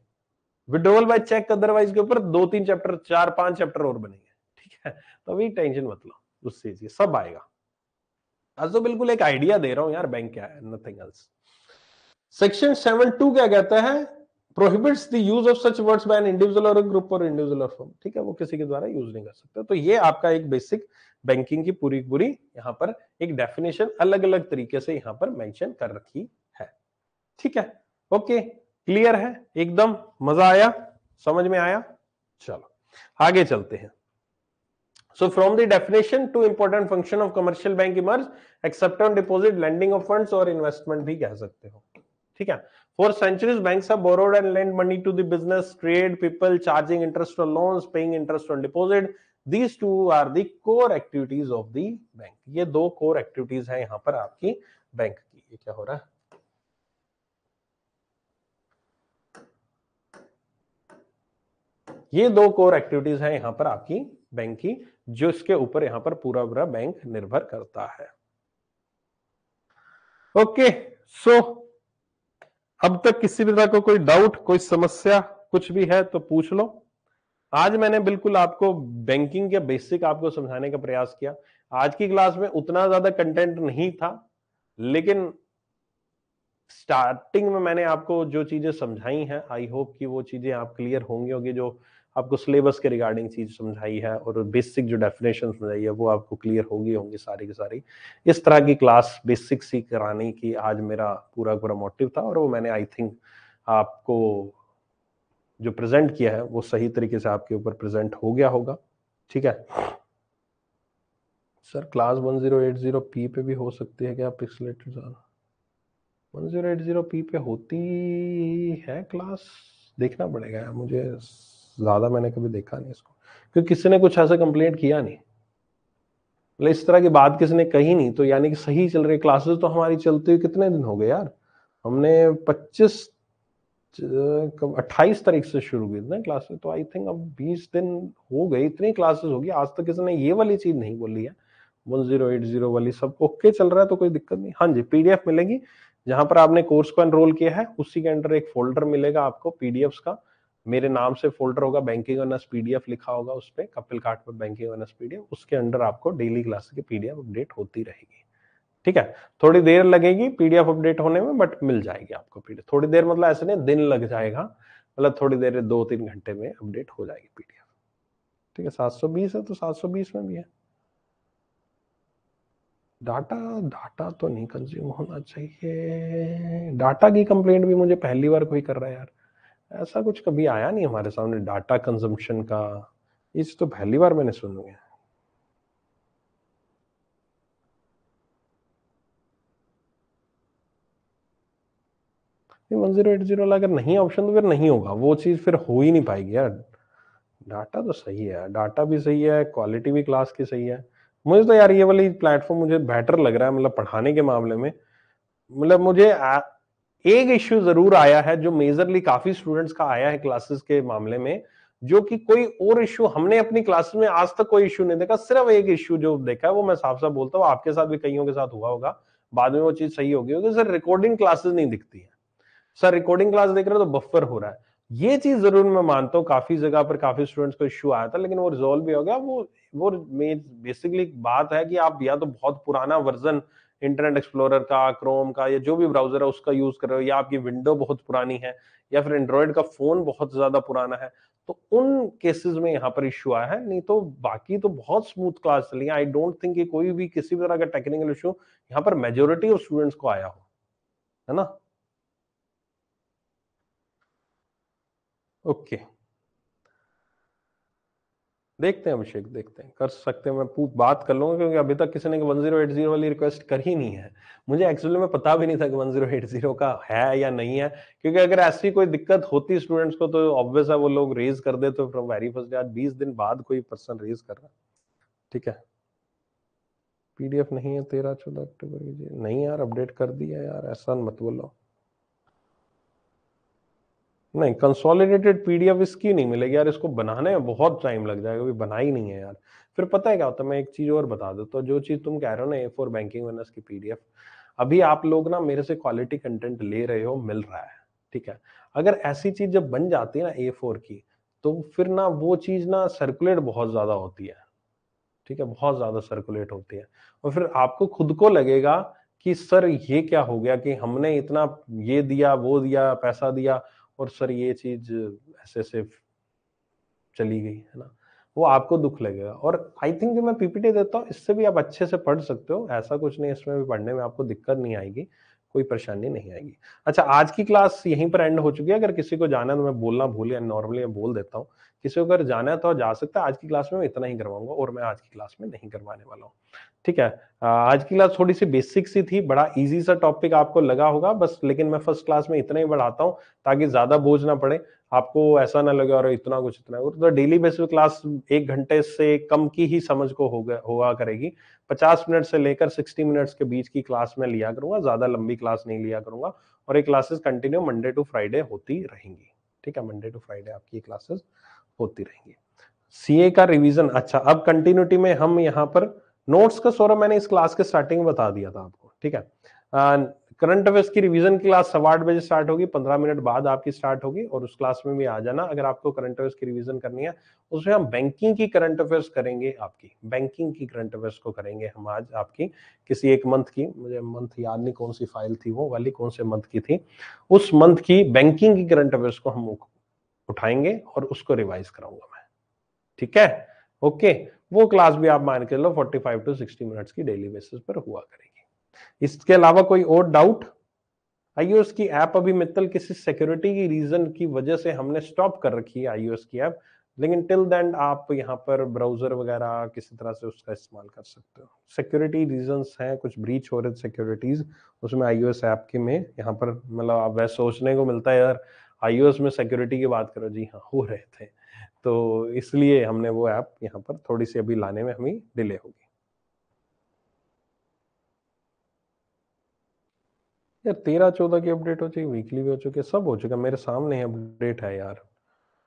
विड्रॉवल बाय चेक अदरवाइज के ऊपर 2-3 चैप्टर, 4-5 चैप्टर और बनेंगे, ठीक है। तो अभी टेंशन मत लो उस चीज की, सब आएगा। आज तो बिल्कुल एक आइडिया दे रहा हूं यार, बैंक क्या है, नथिंग एल्स। सेक्शन 7(2) क्या कहता है? Prohibits the use of such words by an individual और ग्रुप और इंडिविजुअल और फर्म, ठीक है, वो किसी के द्वारा यूज नहीं कर सकते। तो ये आपका एक बेसिक बैंकिंग की पूरी पूरी यहां पर एक डेफिनेशन अलग अलग तरीके से यहां पर मेंशन कर रखी है, ठीक है। ओके, क्लियर है एकदम, मजा आया, समझ में आया? चलो आगे चलते हैं। So from the definition, two important function of commercial bank emerge: accept on deposit, lending of funds और investment भी कह सकते हो, ठीक है। For centuries, banks have borrowed and lent money to the business, trade, people, charging interest on loans, paying interest on deposit. These two are the core activities of the bank. ये 2 core activities हैं यहाँ पर आपकी बैंक की। ये क्या हो रहा है? ये 2 कोर एक्टिविटीज हैं यहां पर आपकी बैंक की, जो इसके ऊपर यहां पर पूरा पूरा बैंक निर्भर करता है। ओके, सो अब तक किसी भी तरह का कोई डाउट, कोई समस्या कुछ भी है तो पूछ लो। आज मैंने बिल्कुल आपको बैंकिंग के बेसिक आपको समझाने का प्रयास किया। आज की क्लास में उतना ज्यादा कंटेंट नहीं था, लेकिन स्टार्टिंग में मैंने आपको जो चीजें समझाई हैं, आई होप कि वो चीजें आप क्लियर होंगी, जो आपको सिलेबस के रिगार्डिंग चीज समझाई है और बेसिक जो डेफिनेशन समझाई है वो आपको क्लियर होंगी सारी की सारी। इस तरह की क्लास बेसिक सी कराने की आज मेरा पूरा पूरा मोटिव था, और वो मैंने आई थिंक आपको जो प्रेजेंट किया है वो सही तरीके से आपके ऊपर प्रेजेंट हो गया होगा, ठीक है। सर क्लास 1080p पे भी हो सकती है क्या पिक्सेलेटेड? 1080p पे होती है क्लास, देखना पड़ेगा यार मुझे, ज्यादा मैंने कभी देखा नहीं इसको, क्योंकि किसी ने कुछ ऐसा कंप्लेंट किया नहीं, मतलब इस तरह की बात किसी ने कही नहीं, तो यानी कि सही चल रही क्लासेस। तो हमारी चलते हुए कितने दिन हो गए यार, हमने 28 तारीख से शुरू की ना क्लासेस, तो आई थिंक अब 20 दिन हो गए, इतनी क्लासेस होगी, आज तक किसी ने ये वाली चीज नहीं बोली है। 1080 वाली सब ओके चल रहा है तो कोई दिक्कत नहीं। हाँ जी, पीडीएफ मिलेगी, जहां पर आपने कोर्स को एनरोल किया है उसी के अंडर एक फोल्डर मिलेगा आपको पीडीएफ्स का, मेरे नाम से फोल्डर होगा, बैंकिंग अनर्स पीडीएफ लिखा होगा उस पे, कपिल काट पर बैंकिंग अनर्स पीडीएफ, उसके अंडर आपको डेली क्लास की पीडीएफ अपडेट होती रहेगी, ठीक है। थोड़ी देर लगेगी पीडीएफ अपडेट होने में, बट मिल जाएगी आपको पीडीएफ। थोड़ी देर मतलब ऐसे नहीं दिन लग जाएगा, मतलब थोड़ी देर 2-3 घंटे में अपडेट हो जाएगी पीडीएफ, ठीक है 720 है तो 720 में भी है। डाटा डाटा तो नहीं कंज्यूम होना चाहिए, डाटा की कंप्लेंट भी मुझे पहली बार कोई कर रहा है यार, ऐसा कुछ कभी आया नहीं हमारे सामने डाटा कंजम्पशन का, इस तो पहली बार मैंने सुना है। 1080 अगर नहीं ऑप्शन तो फिर नहीं होगा, वो चीज फिर हो ही नहीं पाएगी यार। डाटा तो सही है, डाटा भी सही है, क्वालिटी भी क्लास की सही है। मुझे तो यार ये वाली प्लेटफॉर्म मुझे बेटर लग रहा है, मतलब पढ़ाने के मामले में। मतलब मुझे एक इश्यू जरूर आया है जो मेजरली काफी स्टूडेंट्स का आया है क्लासेस के मामले में, जो कि कोई और इश्यू हमने अपनी क्लासेस में आज तक कोई इश्यू नहीं देखा, सिर्फ एक इश्यू जो देखा है वो मैं साफ साफ बोलता हूँ, आपके साथ भी कईयों के साथ हुआ होगा, बाद में वो चीज सही होगी होगी, सर रिकॉर्डिंग क्लासेस नहीं दिखती है, सर रिकॉर्डिंग क्लास देख रहे हो तो बफर हो रहा है। ये चीज जरूर मैं मानता हूँ, काफी जगह पर काफी स्टूडेंट्स को इश्यू आया था, लेकिन वो रिजोल्व भी हो गया। वो बेसिकली बात है कि आप या तो बहुत पुराना वर्जन इंटरनेट एक्सप्लोरर का, क्रोम का, या जो भी ब्राउजर है उसका यूज कर रहे हो, या आपकी विंडो बहुत पुरानी है, या फिर एंड्रॉइड का फोन बहुत ज्यादा पुराना है, तो उन केसेस में यहाँ पर इश्यू आया है। नहीं तो बाकी तो बहुत स्मूथ क्लास चली है। आई डोंट थिंक कि कोई भी किसी भी तरह का टेक्निकल इश्यू यहाँ पर मेजोरिटी ऑफ स्टूडेंट्स को आया हो, है ना। ओके, देखते हैं अभिषेक, देखते हैं, कर सकते हैं, मैं बात कर लूंगा, क्योंकि अभी तक किसी ने 1080 वाली रिक्वेस्ट कर ही नहीं है। मुझे एक्चुअली में पता भी नहीं था कि 1080 का है या नहीं है, क्योंकि अगर ऐसी कोई दिक्कत होती स्टूडेंट्स को तो ऑब्वियस है वो लोग रेज कर दे, तो फ्रॉम वेरी फर्स्ट डे। आज 20 दिन बाद कोई पर्सन रेज कर रहा है। ठीक है, पीडीएफ नहीं है 13-14 अक्टूबर की, नहीं यार अपडेट कर दिया यार, ऐसा मत बोलो। नहीं, कंसोलिडेटेड पीडीएफ इसकी नहीं मिलेगी यार, इसको बनाने में बहुत टाइम लग जाएगा, अभी बना ही नहीं है यार। फिर पता है क्या होता है, मैं एक चीज और बता देता हूँ, जो चीज तुम कह रहे हो ना A4 बैंकिंग वेलनेस की पीडीएफ, अभी आप लोग ना मेरे से क्वालिटी कंटेंट ले रहे हो, मिल रहा है, ठीक है। अगर ऐसी चीज जब बन जाती है ना A4 की, तो फिर ना वो चीज ना सर्कुलेट बहुत ज्यादा होती है, ठीक है, बहुत ज्यादा सर्कुलेट होती है, और फिर आपको खुद को लगेगा कि सर ये क्या हो गया कि हमने इतना ये दिया वो दिया पैसा दिया, और सर ये चीज ऐसे से चली गई, है ना। वो आपको दुख लगेगा। और आई थिंक जो मैं पीपीटी देता हूँ इससे भी आप अच्छे से पढ़ सकते हो, ऐसा कुछ नहीं, इसमें भी पढ़ने में आपको दिक्कत नहीं आएगी, कोई परेशानी नहीं आएगी। अच्छा, आज की क्लास यहीं पर एंड हो चुकी है। अगर किसी को जाना है तो मैं बोलना भूल गया, नॉर्मली मैं बोल देता हूँ, किसी को अगर जाना है तो जा सकता है। आज की क्लास में मैं इतना ही करवाऊंगा, और मैं आज की क्लास में नहीं करवाने वाला हूँ, ठीक है। आज की क्लास थोड़ी सी बेसिक सी थी, बड़ा इजी सा टॉपिक आपको लगा होगा बस, लेकिन मैं फर्स्ट क्लास में इतना ही बढ़ाता हूँ ताकि ज्यादा बोझ ना पड़े आपको, ऐसा ना लगे और इतना कुछ इतना। तो डेली बेसिस पे क्लास 1 घंटे से कम की ही समझ को होगा करेगी। 50 मिनट से लेकर 60 मिनट्स के बीच की क्लास में लिया करूंगा, ज्यादा लंबी क्लास नहीं लिया करूंगा। और ये classes continue Monday to Friday होती रहेंगी, ठीक है, मंडे टू फ्राइडे आपकी क्लासेस होती रहेंगी। सीए का रिवीजन, अच्छा अब कंटिन्यूटी में हम यहाँ पर नोट्स का, सौरभ मैंने इस क्लास के स्टार्टिंग में बता दिया था आपको, ठीक है। करंट अफेयर्स की रिवीजन की क्लास 8:15 स्टार्ट होगी, 15 मिनट बाद आपकी स्टार्ट होगी, और उस क्लास में भी आ जाना अगर आपको करंट अफेयर्स की रिवीजन करनी है। उसमें हम बैंकिंग की करंट अफेयर्स करेंगे, आपकी बैंकिंग की करंट अफेयर्स को करेंगे हम आज आपकी, किसी एक मंथ की, मुझे मंथ याद नहीं कौन सी फाइल थी वो वाली, कौन से मंथ की थी, उस मंथ की बैंकिंग की करंट अफेयर्स को हम उठाएंगे और उसको रिवाइज कराऊंगा मैं, ठीक है। ओके, वो क्लास भी आप मान के लो 45 टू 60 मिनट्स की डेली बेसिस पर हुआ करेगी। इसके अलावा कोई और डाउट? आईओएस की ऐप अभी मित्तल किसी सिक्योरिटी की रीजन की वजह से हमने स्टॉप कर रखी है आईओएस की ऐप, लेकिन टिल देन आप यहाँ पर ब्राउजर वगैरह किसी तरह से उसका इस्तेमाल कर सकते हो। सिक्योरिटी रीजंस हैं, कुछ ब्रीच हो रहे सिक्योरिटीज उसमें आईओएस ऐप के में, यहाँ पर मतलब आप वैसे सोचने को मिलता है यार आईओएस में सिक्योरिटी की बात करो, जी हाँ हो रहे थे, तो इसलिए हमने वो ऐप यहाँ पर थोड़ी सी अभी लाने में हमें डिले होगी। यार 13-14 की अपडेट हो चुकी, वीकली भी हो चुकी है, सब हो चुका, मेरे सामने अपडेट है यार,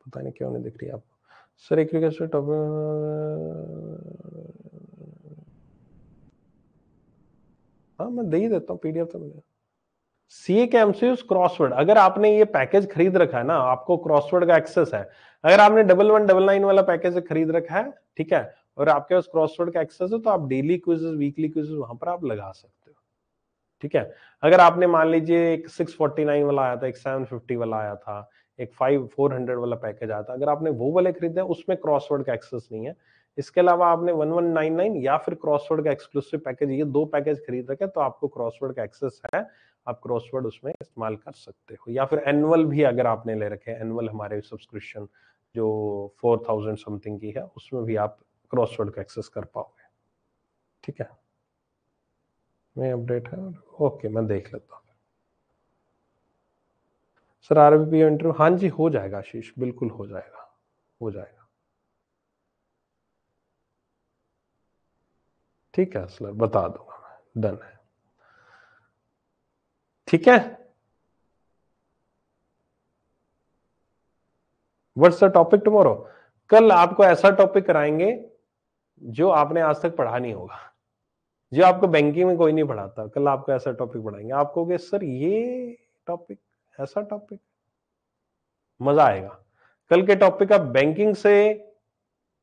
पता नहीं क्यों नहीं दिख रही आपको। सर एक रिक्वेस्ट, हाँ मैं दे ही देता हूँ, पीडीएफ तो मिलेगा। सीए के एमसीक्यूज क्रॉसवर्ड, अगर आपने ये पैकेज खरीद रखा है ना, आपको क्रॉसवर्ड का एक्सेस है, अगर आपने 1199 वाला पैकेज खरीद रखा है, ठीक है, और आपके पास क्रॉसवर्ड का एक्सेस है, तो आप डेली क्विजेस वीकली क्विजेस वहां पर आप लगा सकते हो, ठीक है। अगर आपने मान लीजिए एक 649 वाला आया था, एक 750 वाला आया था, एक 400 वाला पैकेज आता है, अगर आपने वो वाले खरीदे हैं उसमें क्रॉसवर्ड का एक्सेस नहीं है। इसके अलावा आपने 1199 या फिर क्रॉसवर्ड का एक्सक्लूसिव पैकेज, ये 2 पैकेज खरीद रखे तो आपको क्रॉसवर्ड का एक्सेस है, आप क्रॉसवर्ड उसमें इस्तेमाल कर सकते हो। या फिर एनुअल भी अगर आपने ले रखे हैं, एनुअल हमारे सब्सक्रिप्शन जो 4000 समथिंग की है, उसमें भी आप क्रॉसवर्ड का एक्सेस कर पाओगे। ठीक है, मैं अपडेट है, ओके मैं देख लेता हूँ। सर आरबीपी इंटरव्यू, हाँ जी हो जाएगा आशीष, बिल्कुल हो जाएगा, हो जाएगा। ठीक है सर, बता दूंगा मैं, डन है। ठीक है, व्हाट्स द टॉपिक टुमारो? कल आपको ऐसा टॉपिक कराएंगे जो आपने आज तक पढ़ा नहीं होगा, जो आपको बैंकिंग में कोई नहीं पढ़ाता। कल आपको ऐसा टॉपिक पढ़ाएंगे, आप कहोगे सर ये टॉपिक, ऐसा टॉपिक, मजा आएगा। कल के टॉपिक का बैंकिंग से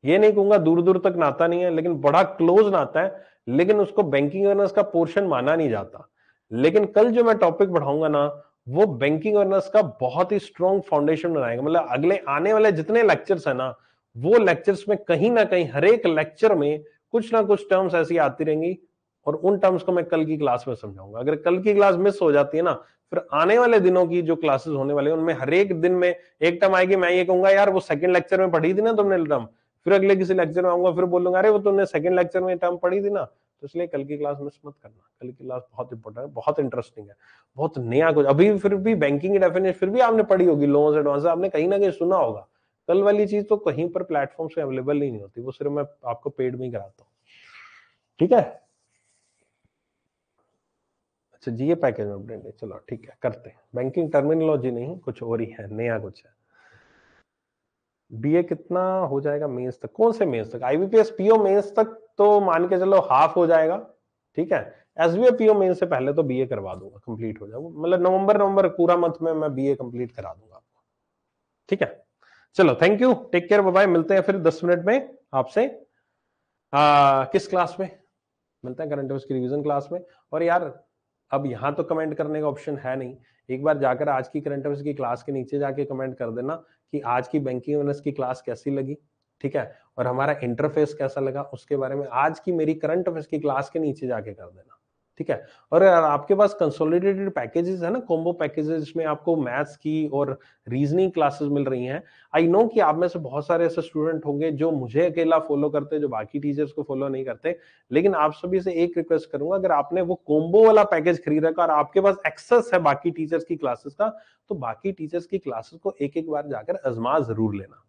ये नहीं कहूंगा दूर दूर तक नाता नहीं है, लेकिन बड़ा क्लोज नाता है, लेकिन उसको बैंकिंग अवेयरनेस का पोर्शन माना नहीं जाता। लेकिन कल जो मैं टॉपिक पढ़ाऊंगा ना, वो बैंकिंग अवेयरनेस का बहुत ही स्ट्रॉन्ग फाउंडेशन बनाएगा। मतलब अगले आने वाले जितने लेक्चर्स है ना, वो लेक्चर्स में कहीं ना कहीं हर एक लेक्चर में कुछ ना कुछ टर्म्स ऐसी आती रहेंगी, और उन टर्म्स को मैं कल की क्लास में समझाऊंगा। अगर कल की क्लास मिस हो जाती है ना, फिर आने वाले दिनों की जो क्लासेस होने वाले हैं उनमें हर एक दिन में एक टर्म आएगी, मैं ये कहूंगा यार वो सेकंड लेक्चर में पढ़ी थी ना तुमने टर्म, फिर अगले किसी लेक्चर में आऊंगा फिर बोलूंगा अरे वो तुमने सेकंड लेक्चर में टर्म पढ़ी थी ना। तो इसलिए कल की क्लास मिस मत करना, कल की क्लास बहुत इंपॉर्टेंट है, बहुत इंटरेस्टिंग है, बहुत नया कुछ। अभी फिर भी बैंकिंग की डेफिनेशन फिर भी आपने पढ़ी होगी, लोन्स एडवांस आपने कहीं ना कहीं सुना होगा। कल वाली चीज तो कहीं पर प्लेटफॉर्म से अवेलेबल ही नहीं होती, वो सिर्फ मैं आपको पेड में ही कराता हूँ। ठीक है, अच्छा जीए पैकेज में अपडेट है, चलो ठीक है करते हैं। बैंकिंग टर्मिनोलॉजी नहीं, कुछ और ही है, नया कुछ है। बीए कितना हो जाएगा मेंस तक? कौन से मेंस तक? आईबीपीएस पीओ मेंस तक तो मान के चलो हाफ हो जाएगा। ठीक है, एसबीए पीओ मेंस से पहले तो बीए करवा दूंगा, कंप्लीट हो जाएगा, मतलब नवंबर पूरा मंथ में मैं बीए कंप्लीट करा दूंगा आपको। ठीक है, चलो thank you, take care, bye bye, मिलते हैं फिर 10 मिनट में आपसे। किस क्लास में मिलते हैं? करंट अफेयर्स की रिवीजन क्लास में। और यार अब यहां तो कमेंट करने का ऑप्शन है नहीं, एक बार जाकर आज की करंट अफेयर्स की क्लास के नीचे जाके कमेंट कर देना कि आज की बैंकिंग अवेयरनेस की क्लास कैसी लगी। ठीक है, और हमारा इंटरफेस कैसा लगा उसके बारे में आज की मेरी करंट अफेयर्स की क्लास के नीचे जाके कर देना। ठीक है, और अगर आपके पास कंसोलिडेटेड पैकेजेस है ना, कॉम्बो पैकेजेस, जिसमें आपको मैथ्स की और रीजनिंग क्लासेस मिल रही हैं। आई नो कि आप में से बहुत सारे ऐसे स्टूडेंट होंगे जो मुझे अकेला फॉलो करते हैं, जो बाकी टीचर्स को फॉलो नहीं करते, लेकिन आप सभी से एक रिक्वेस्ट करूंगा, अगर आपने वो कॉम्बो वाला पैकेज खरीद रखा और आपके पास एक्सेस है बाकी टीचर्स की क्लासेस का, तो बाकी टीचर्स की क्लासेस को एक एक बार जाकर आजमा जरूर लेना।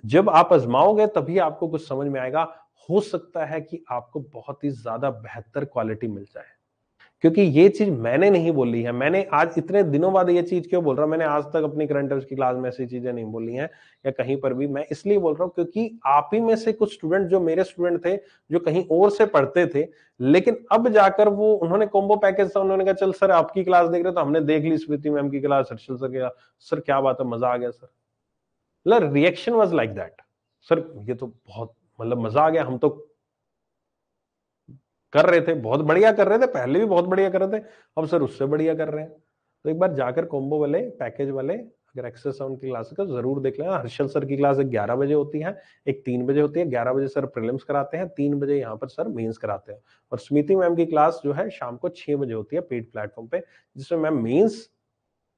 जब आप आजमाओगे तभी आपको कुछ समझ में आएगा, हो सकता है कि आपको बहुत ही ज्यादा बेहतर क्वालिटी मिल जाए। क्योंकि ये चीज मैंने नहीं बोली है, मैंने आज इतने दिनों बाद ये चीज क्यों बोल रहा हूं, मैंने आज तक अपनी करंट अफेयर्स की क्लास में ऐसी चीजें नहीं बोली हैं या कहीं पर भी। मैं इसलिए बोल रहा हूं क्योंकि आप ही में से कुछ स्टूडेंट जो मेरे स्टूडेंट थे, जो कहीं और से पढ़ते थे, लेकिन अब जाकर वो उन्होंने कॉम्बो पैकेज था, उन्होंने कहा चल सर आपकी क्लास देख रहे तो हमने देख ली स्मृति मैम की क्लास, हर्षल सर की, सर क्या बात है, मजा आ गया सर। मतलब reaction was like that, sir ये तो बहुत मतलब मजा आ गया, हम तो कर रहे थे, बहुत बढ़िया कर रहे थे, पहले भी बहुत बढ़िया कर रहे थे, अब सर उससे बढ़िया कर रहे हैं। तो एक बार जाकर कॉम्बो वाले पैकेज वाले अगर एक्सेस है उनकी क्लास का जरूर देख लेना। हर्षल सर की क्लास 11 बजे होती है, एक 3 बजे होती है। 11 बजे सर प्रीलिम्स कराते हैं, 3 बजे यहाँ पर सर मेंस कराते हैं। और स्मृति मैम की क्लास जो है शाम को 6 बजे होती है पेड प्लेटफॉर्म पे, जिसमें मैम मेंस,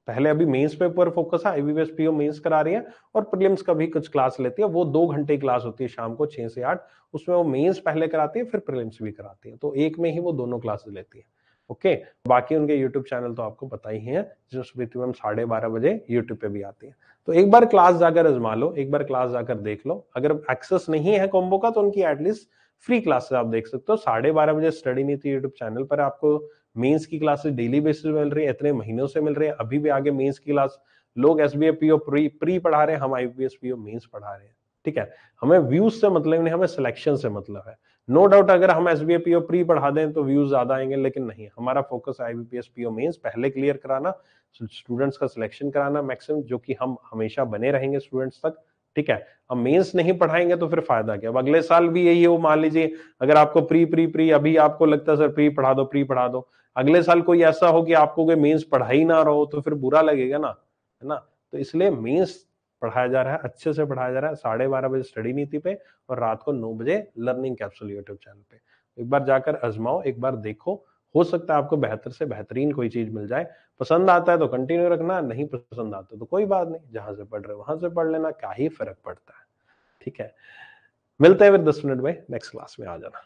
पहले अभी मेंस पे ऊपर फोकस है, आईबीपीएस पीओ मेंस करा रही है, और प्रीलिम्स का भी कुछ क्लास लेती है। वो 2 घंटे क्लास होती है शाम को 6 से 8, उसमें वो मेंस पहले कराती है फिर प्रीलिम्स भी कराती है, तो एक में ही वो दोनों क्लासेस लेती है। ओके, बाकी उनके यूट्यूब चैनल तो आपको पता ही है, जो स्मृति मैम 12:30 बजे यूट्यूब पे भी आती है। तो एक बार क्लास जाकर आजमा लो, एक बार क्लास जाकर देख लो। अगर एक्सेस नहीं है कॉम्बो का तो उनकी एटलीस्ट फ्री क्लासेस आप देख सकते हो। 12:30 बजे स्टडी नीति यूट्यूब चैनल पर आपको मेंस की क्लासेस डेली बेसिस मिल रही है, इतने महीनों से मिल रही है, अभी भी आगे मेंस की क्लास लोग एसबीआई पीओ प्री पढ़ा रहे हैं, हम आईपीएस पीओ मेंस पढ़ा रहे हैं। ठीक है, हमें व्यूज से मतलब नहीं, हमें सिलेक्शन से मतलब है। नो डाउट अगर हम एसबीआई पीओ प्री पढ़ा दें तो व्यूज ज्यादा आएंगे, लेकिन नहीं, हमारा फोकस है आईबीपीएस पीओ मेंस पहले क्लियर कराना, स्टूडेंट्स का सिलेक्शन कराना मैक्सिमम, जो कि हम हमेशा बने रहेंगे स्टूडेंट्स तक। ठीक है, अब मेंस नहीं पढ़ाएंगे तो फिर फायदा क्या? अब अगले साल भी यही हो, मान लीजिए अगर आपको प्री अभी आपको लगता है सर प्री पढ़ा दो, अगले साल कोई ऐसा हो कि आपको कोई मेंस पढ़ा ही ना रहो, तो फिर बुरा लगेगा ना, है ना। तो इसलिए मेंस पढ़ाया जा रहा है, अच्छे से पढ़ाया जा रहा है, 12:30 बजे स्टडी नीति पे और रात को 9 बजे लर्निंग कैप्सूल यूट्यूब चैनल पे। एक बार जाकर आज़माओ, एक बार देखो, हो सकता है आपको बेहतर से बेहतरीन कोई चीज़ मिल जाए। पसंद आता है तो कंटिन्यू रखना, नहीं पसंद आता तो कोई बात नहीं, जहाँ से पढ़ रहे हो वहाँ से पढ़ लेना, क्या ही फ़र्क पड़ता है, ठीक है? मिलते हैं फिर 10 मिनट में, नेक्स्ट क्लास में आ जाना।